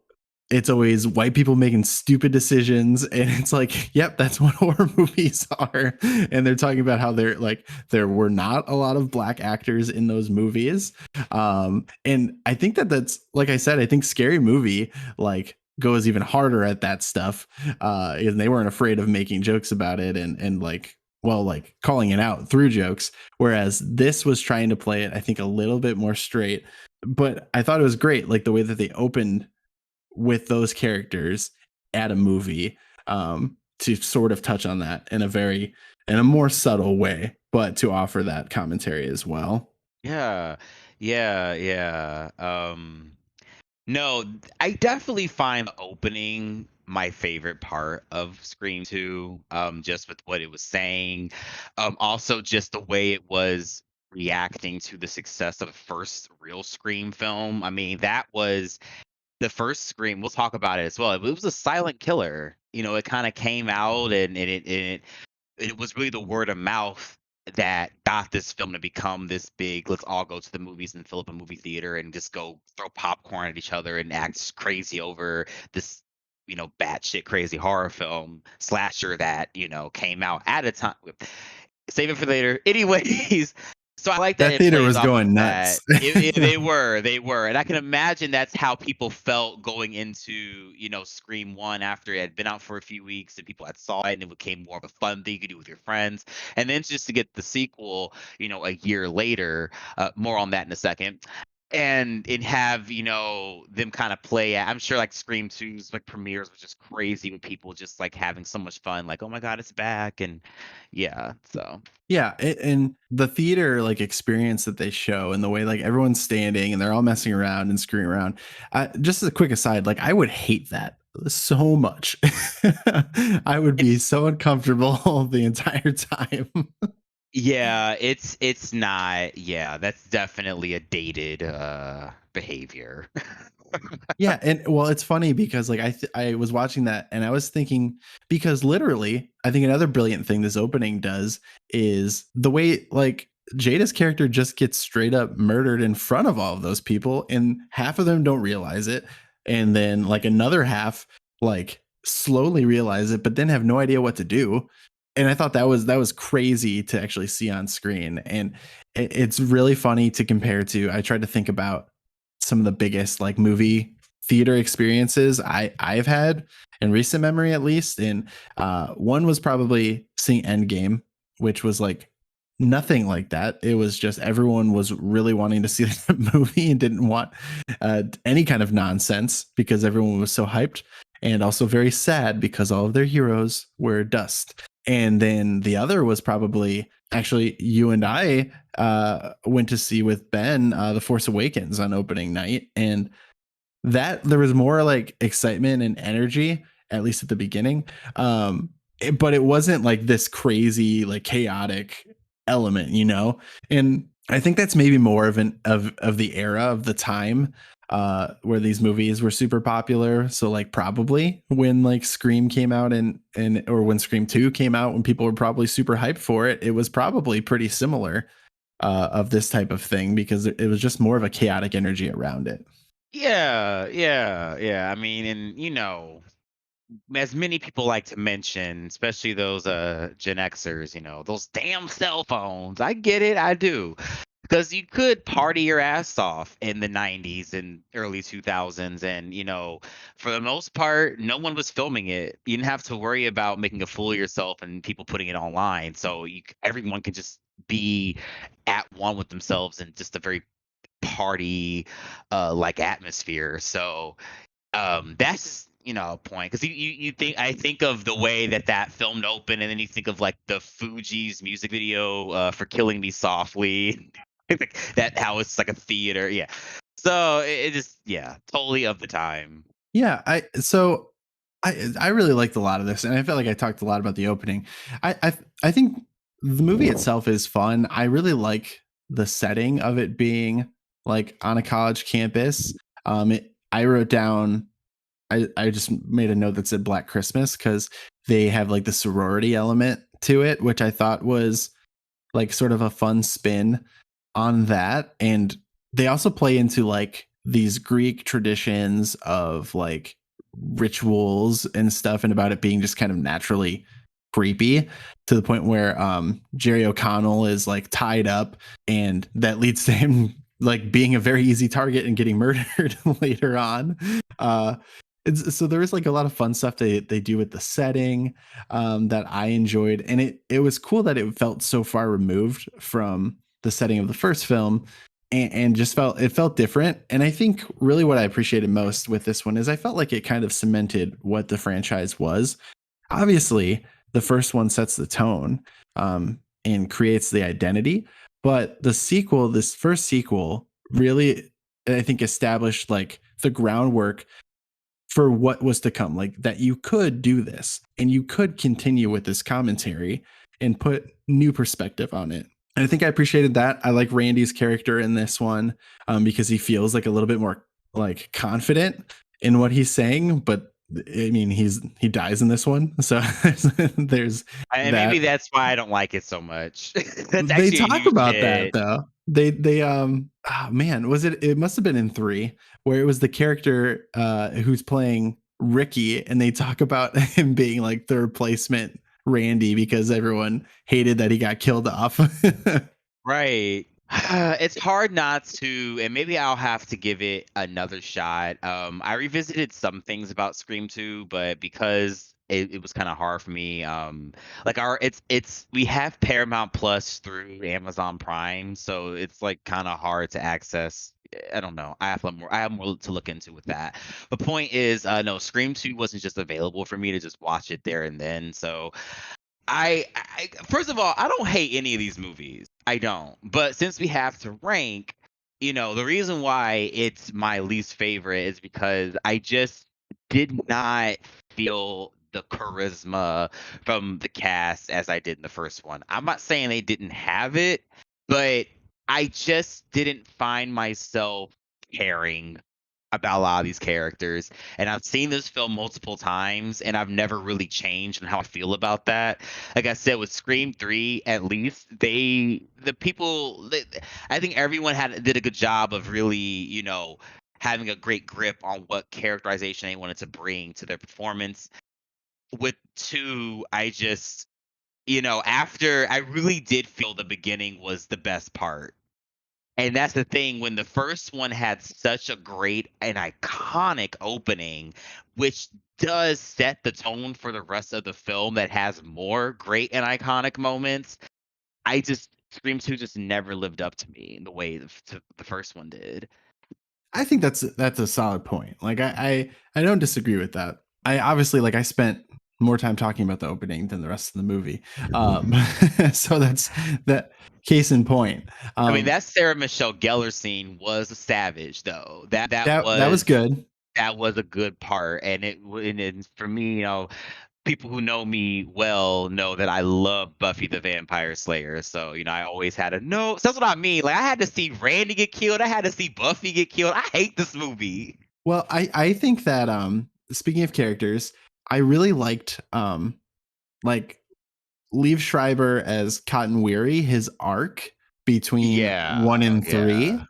it's always white people making stupid decisions, and it's like yep, that's what horror movies are. And they're talking about how there were not a lot of black actors in those movies. And I think that's like I said, I think Scary Movie like goes even harder at that stuff, and they weren't afraid of making jokes about it and like well like calling it out through jokes, whereas this was trying to play it I think a little bit more straight. But I thought it was great, like the way that they opened with those characters at a movie, to sort of touch on that in a more subtle way, but to offer that commentary as well. Yeah. Yeah, yeah. No, I definitely find the opening my favorite part of Scream 2, just with what it was saying. Also just the way it was reacting to the success of the first real Scream film. I mean, that was the first Scream. We'll talk about it as well. It was a silent killer. It kind of came out, and it was really the word of mouth that got this film to become this big. Let's all go to the movies and fill up a movie theater and just go throw popcorn at each other and act crazy over this, batshit crazy horror film slasher that came out at a time. Save it for later. Anyways, so I like that That it theater plays was off of going that. nuts. They were, and I can imagine that's how people felt going into Scream One after it had been out for a few weeks and people had saw it and it became more of a fun thing you could do with your friends, and then just to get the sequel, a year later. More on that in a second. And have them kind of play I'm sure like Scream 2's like premieres was just crazy with people just like having so much fun, like, oh my god, it's back. And yeah, so Yeah, and the theater like experience that they show and the way like everyone's standing and they're all messing around and screwing around. Just as a quick aside, like I would hate that so much. I would be it's so uncomfortable the entire time. yeah, it's not, yeah, that's definitely a dated behavior. Yeah, and well, it's funny because like I was watching that and I was thinking, because literally, I think another brilliant thing this opening does is the way like Jada's character just gets straight up murdered in front of all of those people, and half of them don't realize it, and then like another half like slowly realize it, but then have no idea what to do. And I thought that was crazy to actually see on screen, and it's really funny to compare to. I tried to think about some of the biggest like movie theater experiences I've had in recent memory, at least. And one was probably seeing Endgame, which was like nothing like that. It was just everyone was really wanting to see the movie and didn't want any kind of nonsense because everyone was so hyped, and also very sad because all of their heroes were dust. And then the other was probably actually you and I went to see with Ben The Force Awakens on opening night, and that there was more like excitement and energy, at least at the beginning. But it wasn't like this crazy like chaotic element, and I think that's maybe more of an of the era of the time where these movies were super popular. So like probably when like Scream came out, and or when Scream 2 came out, when people were probably super hyped for it, it was probably pretty similar of this type of thing because it was just more of a chaotic energy around it. Yeah, yeah, yeah. I mean, and as many people like to mention, especially those Gen Xers, those damn cell phones. I get it, I do. Because you could party your ass off in the 90s and early 2000s, and for the most part no one was filming it. You didn't have to worry about making a fool of yourself and people putting it online, so everyone could just be at one with themselves in just a very party like atmosphere. So that's just a point, because you think I think of the way that film opened, and then you think of like the Fuji's music video for Killing Me Softly. Like, that how it's like a theater, yeah. So it just, yeah, totally of the time. Yeah, I really liked a lot of this, and I felt like I talked a lot about the opening. I think the movie itself is fun. I really like the setting of it being like on a college campus. I wrote down. I just made a note that said Black Christmas because they have like the sorority element to it, which I thought was like sort of a fun spin on that. And they also play into like these Greek traditions of like rituals and stuff, and about it being just kind of naturally creepy to the point where Jerry O'Connell is like tied up, and that leads to him like being a very easy target and getting murdered later on. So there is like a lot of fun stuff they do with the setting that I enjoyed, and it was cool that it felt so far removed from the setting of the first film, and just felt different. And I think really what I appreciated most with this one is I felt like it kind of cemented what the franchise was. Obviously, the first one sets the tone and creates the identity, but this first sequel, really, I think established like the groundwork for what was to come, like that you could do this and you could continue with this commentary and put new perspective on it. And I think I appreciated that. I like Randy's character in this one because he feels like a little bit more like confident in what he's saying. But I mean, he dies in this one, so there's And maybe that. that's why I don't like it so much. That's They actually a talk huge about that hit. though. They oh man, was it must have been in 3 where it was the character who's playing Ricky, and they talk about him being like the replacement Randy because everyone hated that he got killed off. Right. It's hard not to, and maybe I'll have to give it another shot. I revisited some things about Scream 2, but because it was kind of hard for me, like it's we have Paramount Plus through Amazon Prime, so it's like kind of hard to access. I don't know. I have more to look into with that. The point is, no, Scream 2 wasn't just available for me to just watch it there and then. So I first of all, I don't hate any of these movies. I don't. But since we have to rank, the reason why it's my least favorite is because I just did not feel the charisma from the cast as I did in the first one. I'm not saying they didn't have it, but I just didn't find myself caring about a lot of these characters. And I've seen this film multiple times and I've never really changed in how I feel about that. Like I said, with Scream 3, at least I think everyone did a good job of really, having a great grip on what characterization they wanted to bring to their performance. With 2, after I really did feel the beginning was the best part. And that's the thing, when the first one had such a great and iconic opening, which does set the tone for the rest of the film that has more great and iconic moments, Scream 2 just never lived up to me in the way the first one did. I think that's a solid point. Like I don't disagree with that. I obviously like I spent more time talking about the opening than the rest of the movie. So that's that case in point. I mean, Um, that Sarah Michelle Gellar scene was a savage, though. that was good. That was a good part, and and for me, people who know me well know that I love Buffy the Vampire Slayer. So, I always had a no. So that's what I mean. Like, I had to see Randy get killed. I had to see Buffy get killed. I hate this movie. Well, I think that speaking of characters, I really liked like Liev Schreiber as Cotton Weary, his arc between Yeah. 1 and 3. Yeah.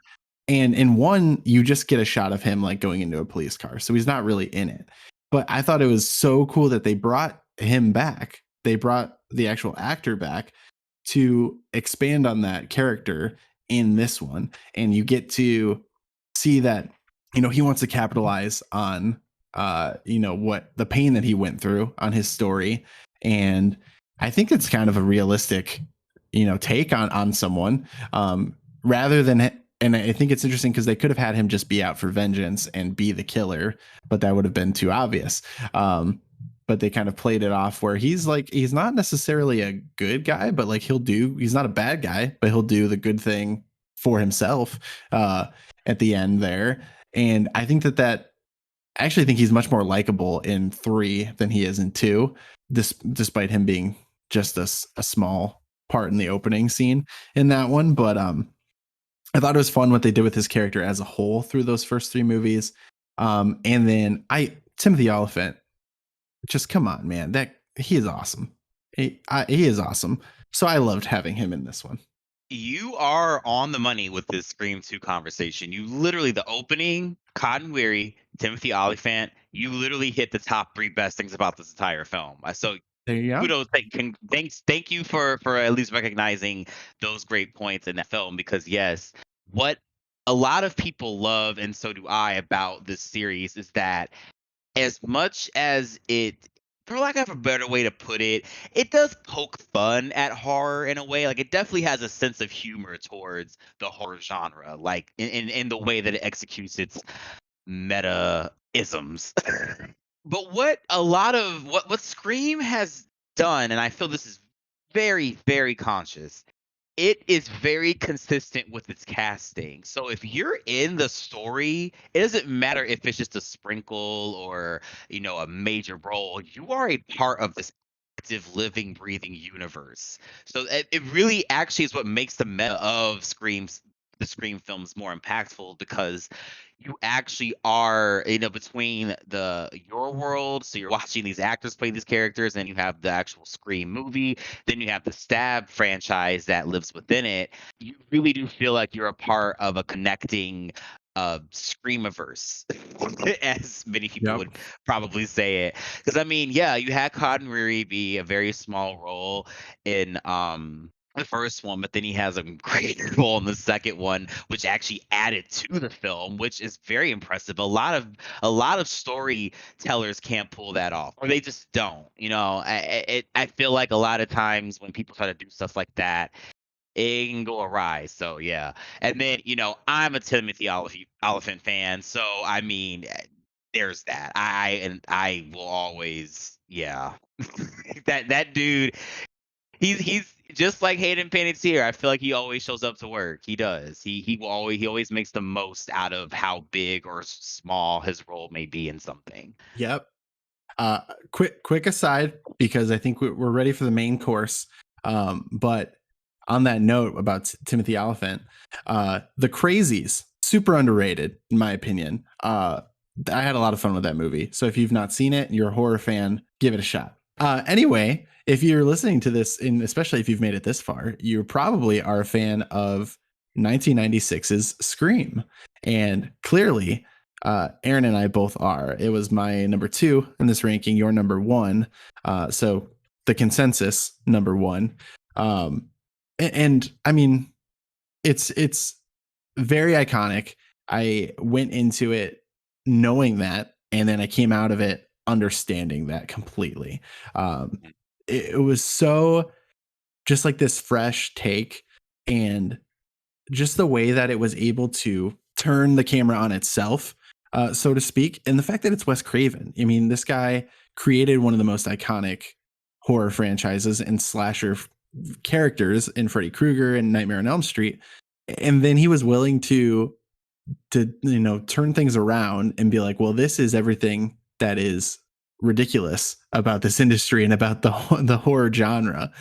And in 1, you just get a shot of him like going into a police car. So he's not really in it. But I thought it was so cool that they brought him back. They brought the actual actor back to expand on that character in this one. And you get to see that, he wants to capitalize on what the pain that he went through on his story. And I think it's kind of a realistic, take on someone, rather than. And I think it's interesting because they could have had him just be out for vengeance and be the killer, but that would have been too obvious. But they kind of played it off where he's not necessarily a good guy, but like he's not a bad guy, but he'll do the good thing for himself at the end there. And I think that I actually think he's much more likable in 3 than he is in 2, despite him being just a small part in the opening scene in that one. But I thought it was fun what they did with his character as a whole through those first 3 movies. And then Timothy Olyphant, just come on, man, that he is awesome. He is awesome. So I loved having him in this one. You are on the money with this Scream 2 conversation. You literally, the opening, Cotton Weary, Timothy Olyphant, you literally hit the top 3 best things about this entire film. So There you go. kudos, thank you for at least recognizing those great points in that film, because yes, what a lot of people love, and so do I, about this series is that as much as it, for lack of a better way to put it, it does poke fun at horror in a way. Like, it definitely has a sense of humor towards the horror genre, like in the way that it executes its meta isms. But what Scream has done, and I feel this is very, very conscious, it is very consistent with its casting. So if you're in the story, it doesn't matter if it's just a sprinkle or, a major role. You are a part of this living, breathing universe. So it really actually is what makes the meta of the Scream films more impactful, because you actually are, between your world. So you're watching these actors play these characters, and you have the actual Scream movie. Then you have the Stab franchise that lives within it. You really do feel like you're a part of a connecting Screamiverse, as many people Yep. would probably say it. Because I mean, yeah, you had Cotton Weary be a very small role in the first one, but then he has a great role in the second one, which actually added to the film, which is very impressive. A lot of storytellers can't pull that off, or they just don't. I feel like a lot of times when people try to do stuff like that, it can go awry. So yeah, and then I'm a Timothy Oliphant fan, so I mean, there's that. I will always, yeah. That dude, he's just like Hayden Panettiere. I feel like he always shows up to work. He does. He always makes the most out of how big or small his role may be in something. Yep. Quick aside, because I think we're ready for the main course. But on that note about Timothy Oliphant, The Crazies, super underrated in my opinion. I had a lot of fun with that movie. So if you've not seen it and you're a horror fan, give it a shot. Anyway, if you're listening to this, and especially if you've made it this far, you probably are a fan of 1996's Scream. And clearly, Aaron and I both are. It was my number 2 in this ranking, your number 1. So the consensus number 1. And I mean, it's very iconic. I went into it knowing that, and then I came out of it understanding that completely. It was so just like this fresh take, and just the way that it was able to turn the camera on itself, so to speak, and the fact that it's Wes Craven. I mean, this guy created one of the most iconic horror franchises and slasher characters in Freddy Krueger and Nightmare on Elm Street, and then he was willing to turn things around and be like, well, this is everything that is ridiculous about this industry and about the horror genre,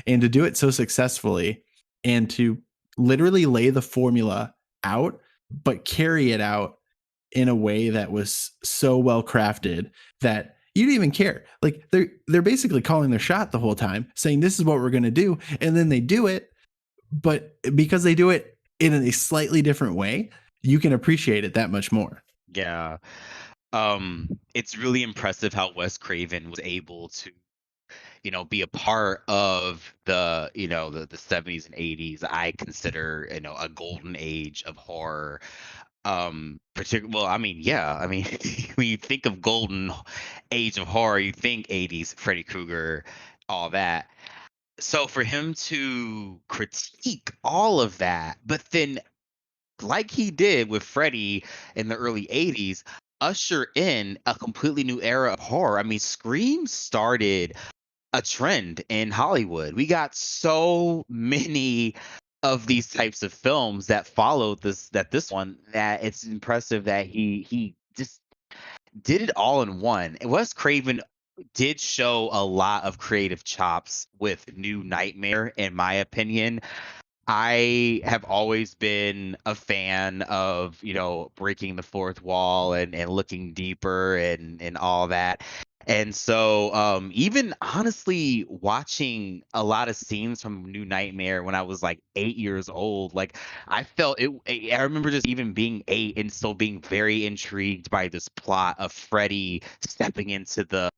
and to do it so successfully, and to literally lay the formula out, but carry it out in a way that was so well crafted that you didn't even care. Like they're basically calling their shot the whole time, saying this is what we're going to do, and then they do it. But because they do it in a slightly different way, you can appreciate it that much more. Yeah. It's really impressive how Wes Craven was able to, be a part of the 70s and 80s. I consider, a golden age of horror. Well, I mean, yeah, I mean, when you think of golden age of horror, you think 80s Freddy Krueger, all that. So for him to critique all of that, but then, like he did with Freddy in the early 80s, usher in a completely new era of horror. I mean, Scream started a trend in Hollywood. We got so many of these types of films that followed this one, that it's impressive that he just did it all in one. And Wes Craven did show a lot of creative chops with New Nightmare, in my opinion. I have always been a fan of, breaking the fourth wall and looking deeper and all that. And so, even honestly, watching a lot of scenes from New Nightmare when I was like 8 years old, like I felt it. I remember just even being 8 and still being very intrigued by this plot of Freddy stepping into the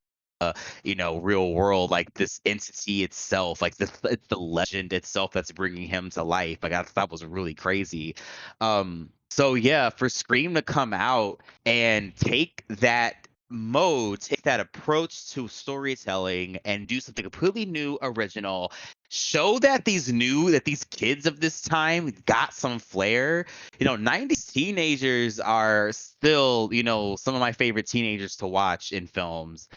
real world, like this entity itself, like it's the legend itself that's bringing him to life. Like I thought was really crazy. So yeah, for Scream to come out and take that approach to storytelling and do something completely new, original, show that these kids of this time got some flair. 90s teenagers are still, some of my favorite teenagers to watch in films,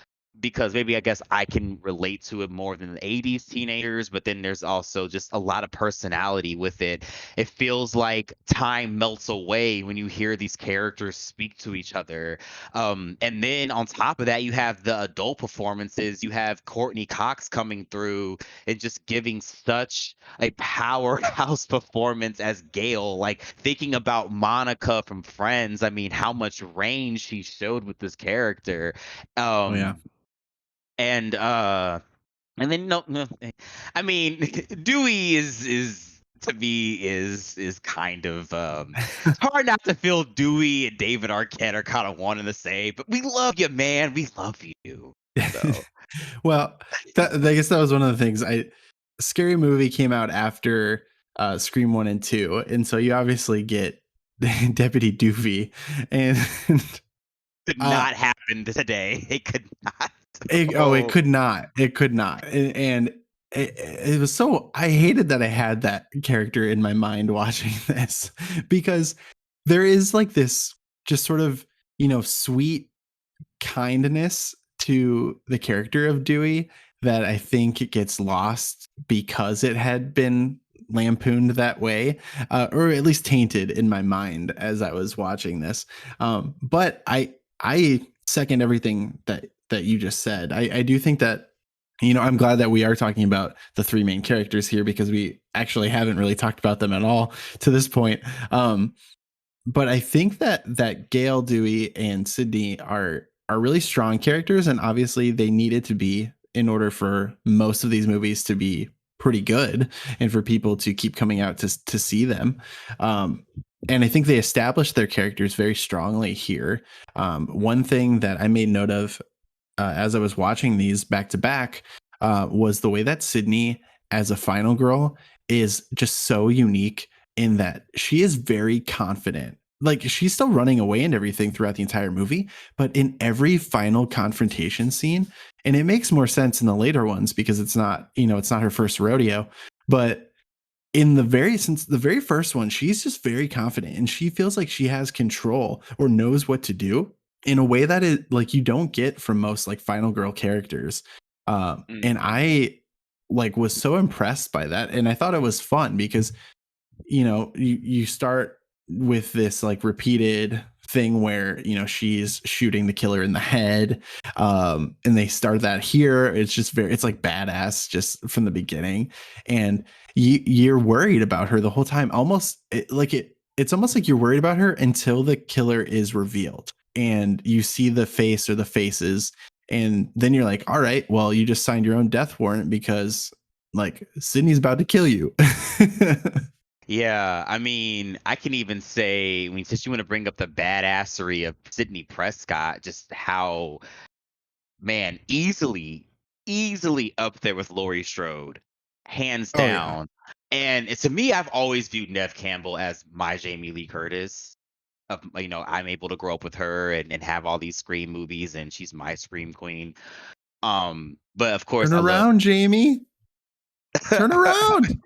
because maybe I guess I can relate to it more than the 80s teenagers, but then there's also just a lot of personality with it. It feels like time melts away when you hear these characters speak to each other. And then on top of that, you have the adult performances. You have Courtney Cox coming through and just giving such a powerhouse performance as Gail. Like thinking about Monica from Friends, I mean, how much range she showed with this character. Oh yeah. Um, and and then no, I mean, Dewey is to me is kind of it's hard not to feel Dewey and David Arquette are kind of one and the same. But we love you, man. We love you. So Well, I guess that was one of the things. Scary Movie came out after Scream 1 and 2, and so you obviously get Deputy Doofy, and could uh, not happen today. It could not. it could not. It could not. And it was so, I hated that I had that character in my mind watching this, because there is like this just sort of, sweet kindness to the character of Dewey that I think it gets lost because it had been lampooned that way, or at least tainted in my mind as I was watching this. But I second everything that you just said. I do think that, I'm glad that we are talking about the three main characters here, because we actually haven't really talked about them at all to this point. But I think that Gail, Dewey, and Sydney are really strong characters, and obviously they needed to be in order for most of these movies to be pretty good and for people to keep coming out to see them. And I think they established their characters very strongly here. One thing that I made note of as I was watching these back to back was the way that Sydney as a final girl is just so unique, in that she is very confident. Like, she's still running away and everything throughout the entire movie, but in every final confrontation scene, and it makes more sense in the later ones because it's not her first rodeo, but since the very first one, she's just very confident and she feels like she has control or knows what to do in a way that it like you don't get from most like final girl characters. And I like was so impressed by that, and I thought it was fun because you start with this like repeated thing where she's shooting the killer in the head, and they start that here. It's like badass just from the beginning, and you're worried about her the whole time, it's almost like you're worried about her until the killer is revealed and you see the face or the faces, and then you're like, all right, well, you just signed your own death warrant because like Sydney's about to kill you. yeah, I mean, I can even say, I mean, since you want to bring up the badassery of Sidney Prescott, just how, man, easily up there with Laurie Strode, hands Oh yeah. down. And to me, I've always viewed Nev Campbell as my Jamie Lee Curtis. I'm able to grow up with her and have all these Scream movies, and she's my Scream queen. But of course, Turn I love. around, Jamie. Turn around.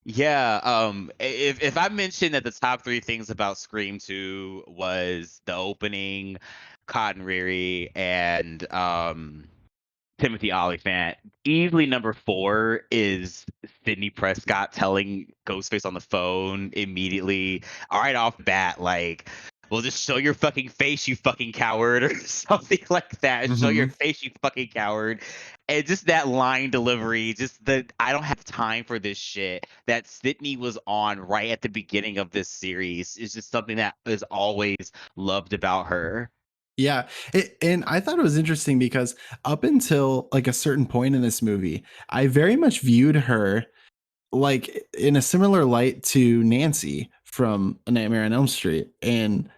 Yeah, if I mentioned that the top three things about Scream 2 was the opening, Cotton Weary, and Timothy Olyphant, easily number four is Sidney Prescott telling Ghostface on the phone immediately, right off the bat, like, well, just show your fucking face, you fucking coward, or something like that. Show your Mhm. face, you fucking coward. And just that line delivery, just the I don't have time for this shit that Sydney was on right at the beginning of this series is just something that is always loved about her. Yeah, and I thought it was interesting because up until like a certain point in this movie, I very much viewed her like in a similar light to Nancy from A Nightmare on Elm Street, and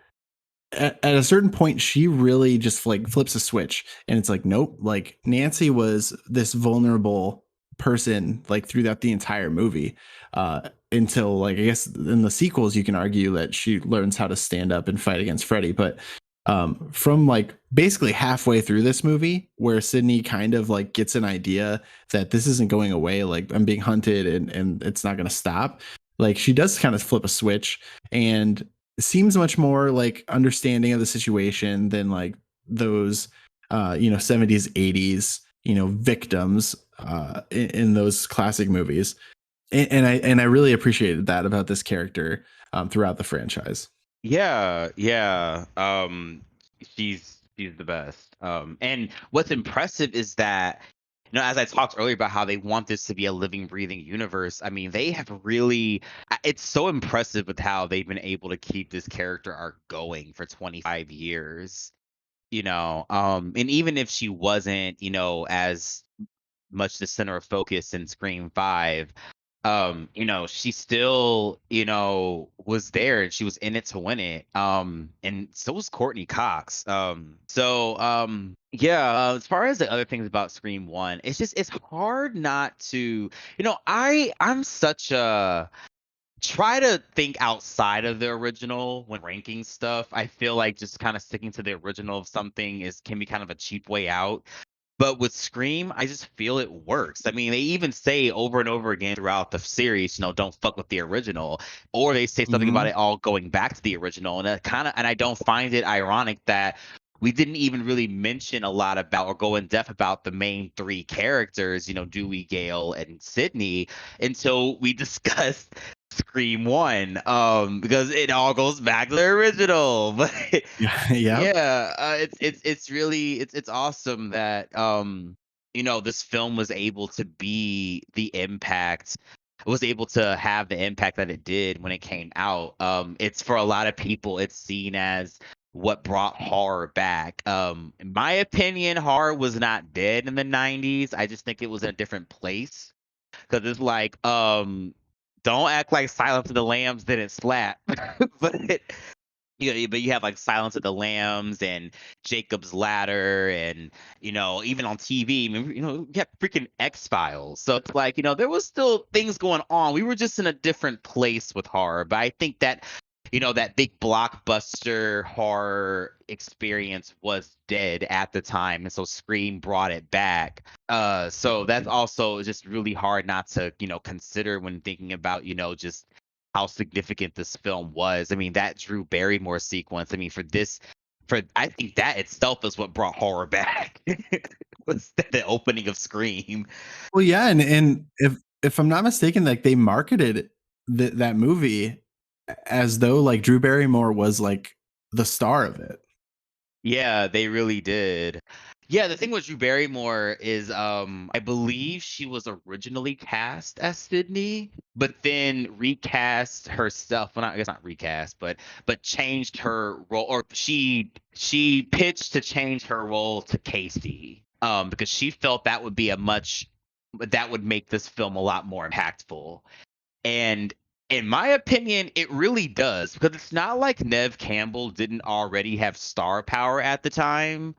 at a certain point she really just like flips a switch, and it's like, nope, like Nancy was this vulnerable person like throughout the entire movie, until like I guess in the sequels you can argue that she learns how to stand up and fight against Freddy, but from like basically halfway through this movie where Sydney kind of like gets an idea that this isn't going away, like I'm being hunted and it's not going to stop, like she does kind of flip a switch and seems much more like understanding of the situation than like those 70s 80s victims in those classic movies, and I really appreciated that about this character throughout the franchise. Yeah, yeah. She's the best. And what's impressive is that, as I talked earlier about how they want this to be a living, breathing universe. I mean, they have really. It's so impressive with how they've been able to keep this character arc going for 25 years. And even if she wasn't, as much the center of focus in Scream 5, she still, was there and she was in it to win it. And so was Courtney Cox. Yeah, as far as the other things about Scream 1, it's hard not to, I'm such a try to think outside of the original when ranking stuff. I feel like just kind of sticking to the original of something is can be kind of a cheap way out. But with Scream, I just feel it works. I mean, they even say over and over again throughout the series, don't fuck with the original, or they say something about Mhm. it all going back to the original, and I don't find it ironic that we didn't even really mention a lot about or go in depth about the main three characters, Dewey, Gale, and Sydney, until we discussed Scream 1, because it all goes back to the original. But Yeah, yeah. yeah, it's really it's awesome that this film was able to be the impact was able to have the impact that it did when it came out. It's for a lot of people it's seen as what brought horror back. In my opinion, horror was not dead in the 90s. I just think it was in a different place. Because it's like, don't act like Silence of the Lambs didn't slap. but but you have like Silence of the Lambs and Jacob's Ladder, and even on TV, I mean, you have freaking X Files. So it's like, there was still things going on. We were just in a different place with horror. But I think that that big blockbuster horror experience was dead at the time, and so Scream brought it back. So that's also just really hard not to consider when thinking about just how significant this film was. I mean, that Drew Barrymore sequence. I mean, I think that itself is what brought horror back. Was the opening of Scream. Well, yeah, and if I'm not mistaken, like they marketed that movie as though like Drew Barrymore was like the star of it. Yeah, they really did. Yeah, the thing with Drew Barrymore is I believe she was originally cast as Sydney, but then recast herself. Well, I guess not recast, but changed her role, or she pitched to change her role to Casey. Because she felt that would make this film a lot more impactful. And in my opinion, it really does, because it's not like Nev Campbell didn't already have star power at the time.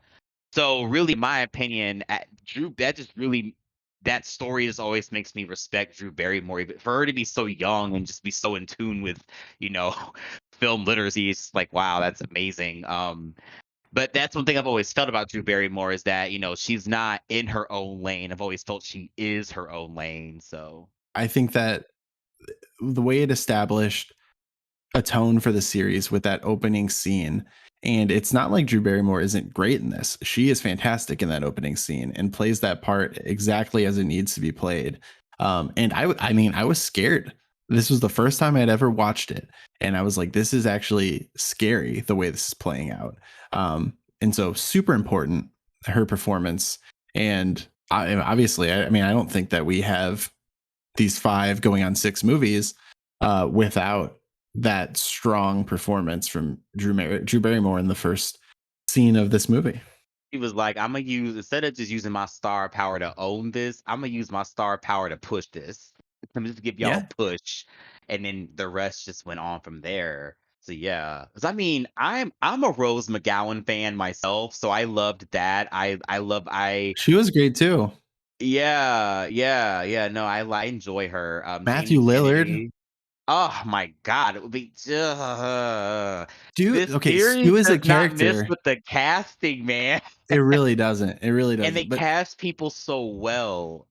So really, in my opinion, Drew, that story just always makes me respect Drew Barrymore. For her to be so young and just be so in tune with, you know, film literacy, it's like, wow, that's amazing. But that's one thing I've always felt about Drew Barrymore, is that, she's not in her own lane. I've always felt she is her own lane. So I think that the way it established a tone for the series with that opening scene. And it's not like Drew Barrymore isn't great in this. She is fantastic in that opening scene and plays that part exactly as it needs to be played. And I mean, I was scared. This was the first time I'd ever watched it, and I was like, "This is actually scary the way this is playing out." And so, super important her performance. And obviously, I mean, I don't think that we have these 5 going on 6 movies without that strong performance from Drew Barrymore in the first scene of this movie. he was like, I'm gonna use, instead of just using my star power to own this, I'm gonna use my star power to push this. I'm just give y'all Yeah, a push, and then the rest just went on from there. So yeah, 'cause I mean, I'm a Rose McGowan fan myself, so I loved that. I she was great too. yeah. No, I enjoy her. Jamie Matthew Lillard, Kennedy. Oh my God, it would be. dude. This Okay, series Stu as a does not miss character, with the casting, man. it really doesn't. It really And they doesn't. But cast people so well.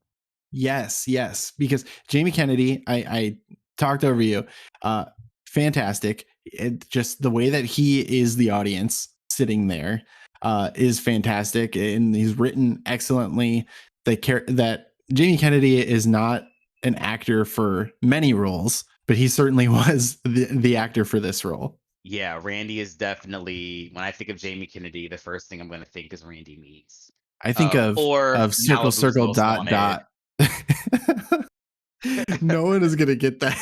yes, yes, because Jamie Kennedy, I talked over you. Uh, Fantastic. Just the way that he is the audience sitting there. is fantastic, and he's written excellently. That Jamie Kennedy is not an actor for many roles, but he certainly was the actor for this role. Yeah, Randy is definitely, when I think of Jamie Kennedy, the first thing I'm going to think is Randy Meeks. I think Or of circle Malibu's circle Most dot Wanted. dot. No one is gonna get that.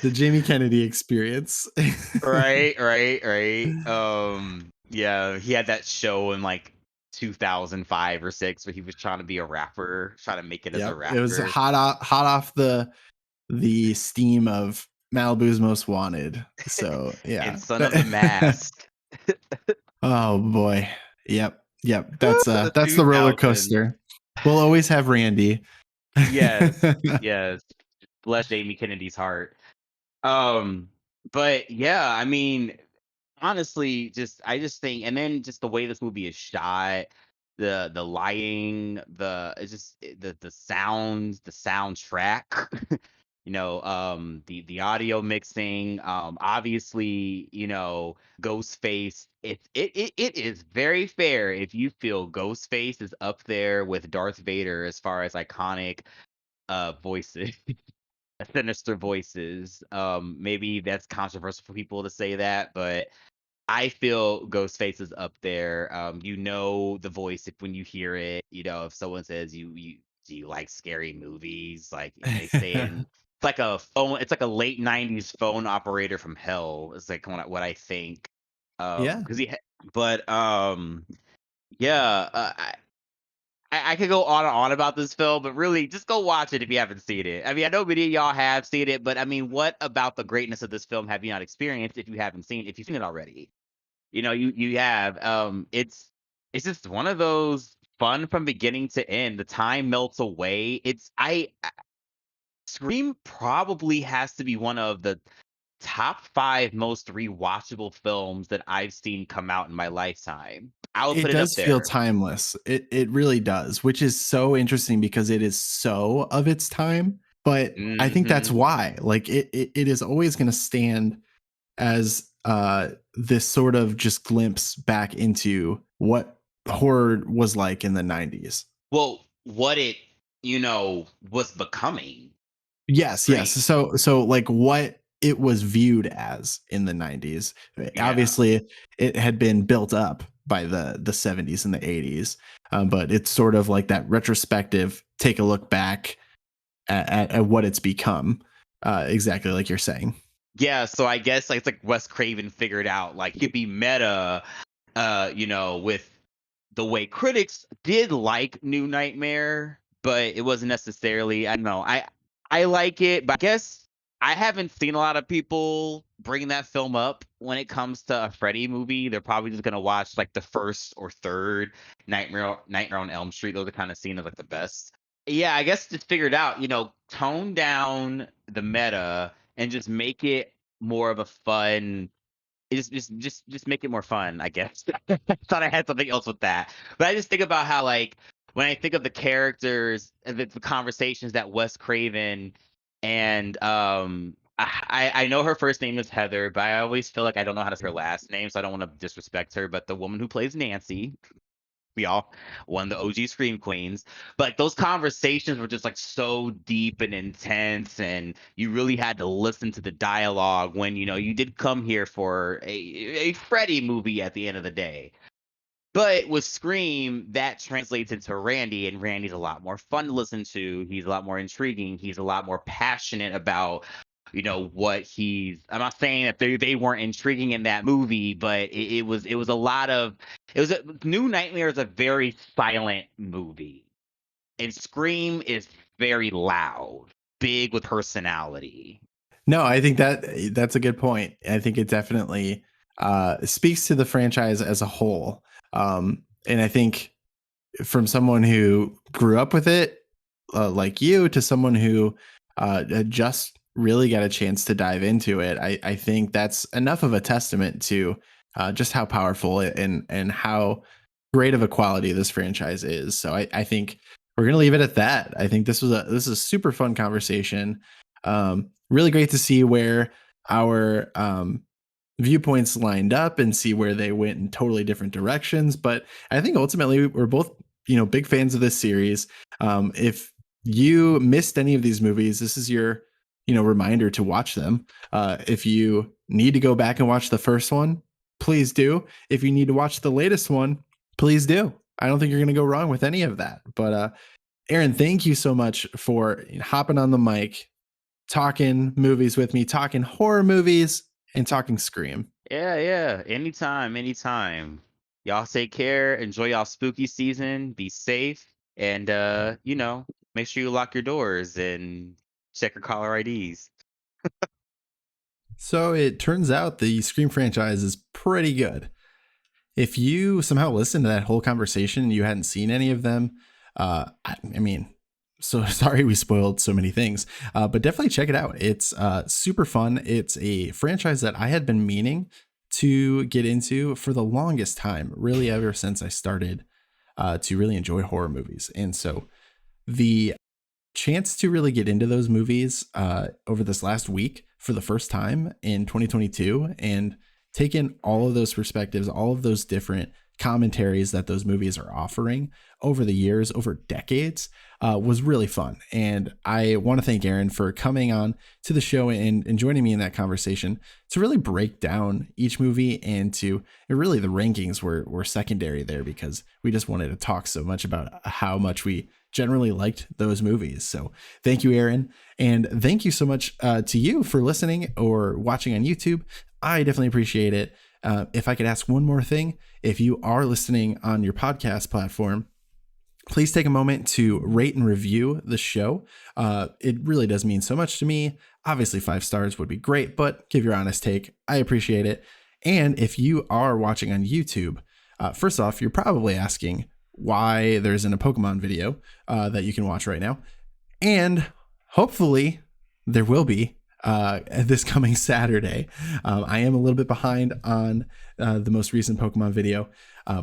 The Jamie Kennedy experience. Right. Yeah, he had that show in like 2005 or 6 where he was trying to be a rapper, trying to make it as a Yep, it was rapper. hot off the steam of Malibu's Most Wanted. So yeah. And Son of the Mask. Oh boy. Yep. That's The that's the roller 2000s. coaster. We'll always have Randy. Yes. Bless Jamie Kennedy's heart. But yeah, I mean, honestly, I just think, and then just the way this movie is shot, the lighting, the sounds, the soundtrack, the audio mixing, obviously, Ghostface. It is very fair if you feel Ghostface is up there with Darth Vader as far as iconic voices. Sinister voices. Maybe that's controversial for people to say that, but I feel Ghostface is up there. The voice if when you hear it. If someone says you do you like scary movies, like they say it's like a phone. It's like a late '90s phone operator from hell. Is like what I think. Yeah. Because but yeah. I could go on and on about this film, but really, just go watch it if you haven't seen it. I mean, I know many of y'all have seen it, but I mean, what about the greatness of this film have you not experienced if you've seen it already? You have. It's just one of those fun from beginning to end. The time melts away. Scream probably has to be one of the top 5 most rewatchable films that I've seen come out in my lifetime. I'll It put it up does feel there. timeless. It really does, which is so interesting because it is so of its time. But I think that's Hmm. why, like, it is always going to stand as this sort of just glimpse back into what horror was like in the 90s. Well, what it, was becoming. Yes. Scream. So like what it was viewed as in the 90s. Yeah. Obviously, it had been built up by the 70s and the 80s, but it's sort of like that retrospective take a look back at what it's become, exactly like you're saying. Yeah, so I guess like it's like Wes Craven figured out like he'd be meta, with the way critics did like New Nightmare, but it wasn't necessarily. I don't know. I like it, but I guess I haven't seen a lot of people bring that film up when it comes to a Freddy movie. They're probably just gonna watch like the first or third Nightmare on Elm Street. Those are kind of seen as like the best. Yeah, I guess just figured out, tone down the meta and just make it more of a fun just make it more fun, I guess. I thought I had something else with that. But I just think about how like when I think of the characters and the conversations that Wes Craven and I know her first name is Heather, but I always feel like I don't know how to say her last name, so I don't want to disrespect her. But the woman who plays Nancy, we all one of the OG Scream Queens. But like, those conversations were just like so deep and intense, and you really had to listen to the dialogue when you did come here for a Freddy movie at the end of the day. But with Scream, that translates into Randy, and Randy's a lot more fun to listen to. He's a lot more intriguing. He's a lot more passionate about, what he's. I'm not saying that they weren't intriguing in that movie, but it was a lot of. New Nightmare is a very silent movie, and Scream is very loud, big with personality. No, I think that's a good point. I think it definitely speaks to the franchise as a whole. And I think from someone who grew up with it, like you, to someone who just really got a chance to dive into it, I think that's enough of a testament to just how powerful and how great of a quality this franchise is. So I think we're gonna leave it at that. I think this is a super fun conversation. Really great to see where our viewpoints lined up and see where they went in totally different directions. But I think ultimately we're both, big fans of this series. If you missed any of these movies, this is your, reminder to watch them. If you need to go back and watch the first one, please do. If you need to watch the latest one, please do. I don't think you're going to go wrong with any of that. But Aaron, thank you so much for hopping on the mic, talking movies with me, talking horror movies, and talking Scream. Yeah. Anytime. Y'all take care. Enjoy y'all spooky season. Be safe. And, make sure you lock your doors and check your caller IDs. So it turns out the Scream franchise is pretty good. If you somehow listened to that whole conversation and you hadn't seen any of them, so sorry we spoiled so many things, but definitely check it out. It's super fun. It's a franchise that I had been meaning to get into for the longest time, really ever since I started to really enjoy horror movies. And so the chance to really get into those movies over this last week for the first time in 2022 and take in all of those perspectives, all of those different commentaries that those movies are offering over the years, over decades, was really fun. And I want to thank Aaron for coming on to the show and joining me in that conversation to really break down each movie, and really the rankings were secondary there because we just wanted to talk so much about how much we generally liked those movies. So thank you, Aaron. And thank you so much to you for listening or watching on YouTube. I definitely appreciate it. If I could ask one more thing, if you are listening on your podcast platform, please take a moment to rate and review the show. It really does mean so much to me. Obviously, 5 stars would be great, but give your honest take. I appreciate it. And if you are watching on YouTube, first off, you're probably asking why there isn't a Pokemon video that you can watch right now. And hopefully there will be this coming Saturday. I am a little bit behind on the most recent Pokemon video,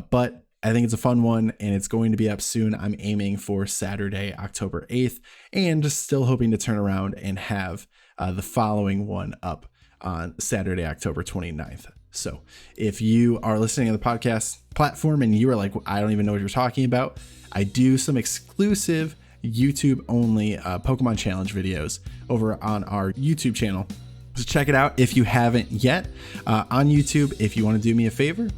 but I think it's a fun one and it's going to be up soon. I'm aiming for Saturday, October 8th, and just still hoping to turn around and have the following one up on Saturday, October 29th. So if you are listening on the podcast platform and you are like, I don't even know what you're talking about, I do some exclusive YouTube only Pokemon challenge videos over on our YouTube channel. So check it out if you haven't yet. On YouTube, if you want to do me a favor,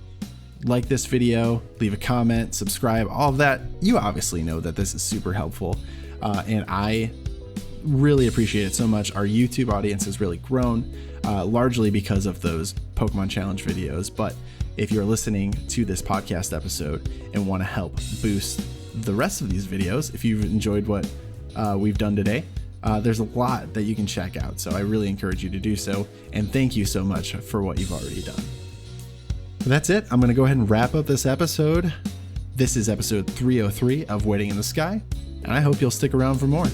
like this video, leave a comment, subscribe, all of that. You obviously know that this is super helpful. And I really appreciate it so much. Our YouTube audience has really grown, largely because of those Pokemon challenge videos. But if you're listening to this podcast episode and want to help boost the rest of these videos, if you've enjoyed what we've done today, there's a lot that you can check out. So I really encourage you to do so. And thank you so much for what you've already done. That's it. I'm going to go ahead and wrap up this episode. This is episode 303 of Waiting in the Sky, and I hope you'll stick around for more.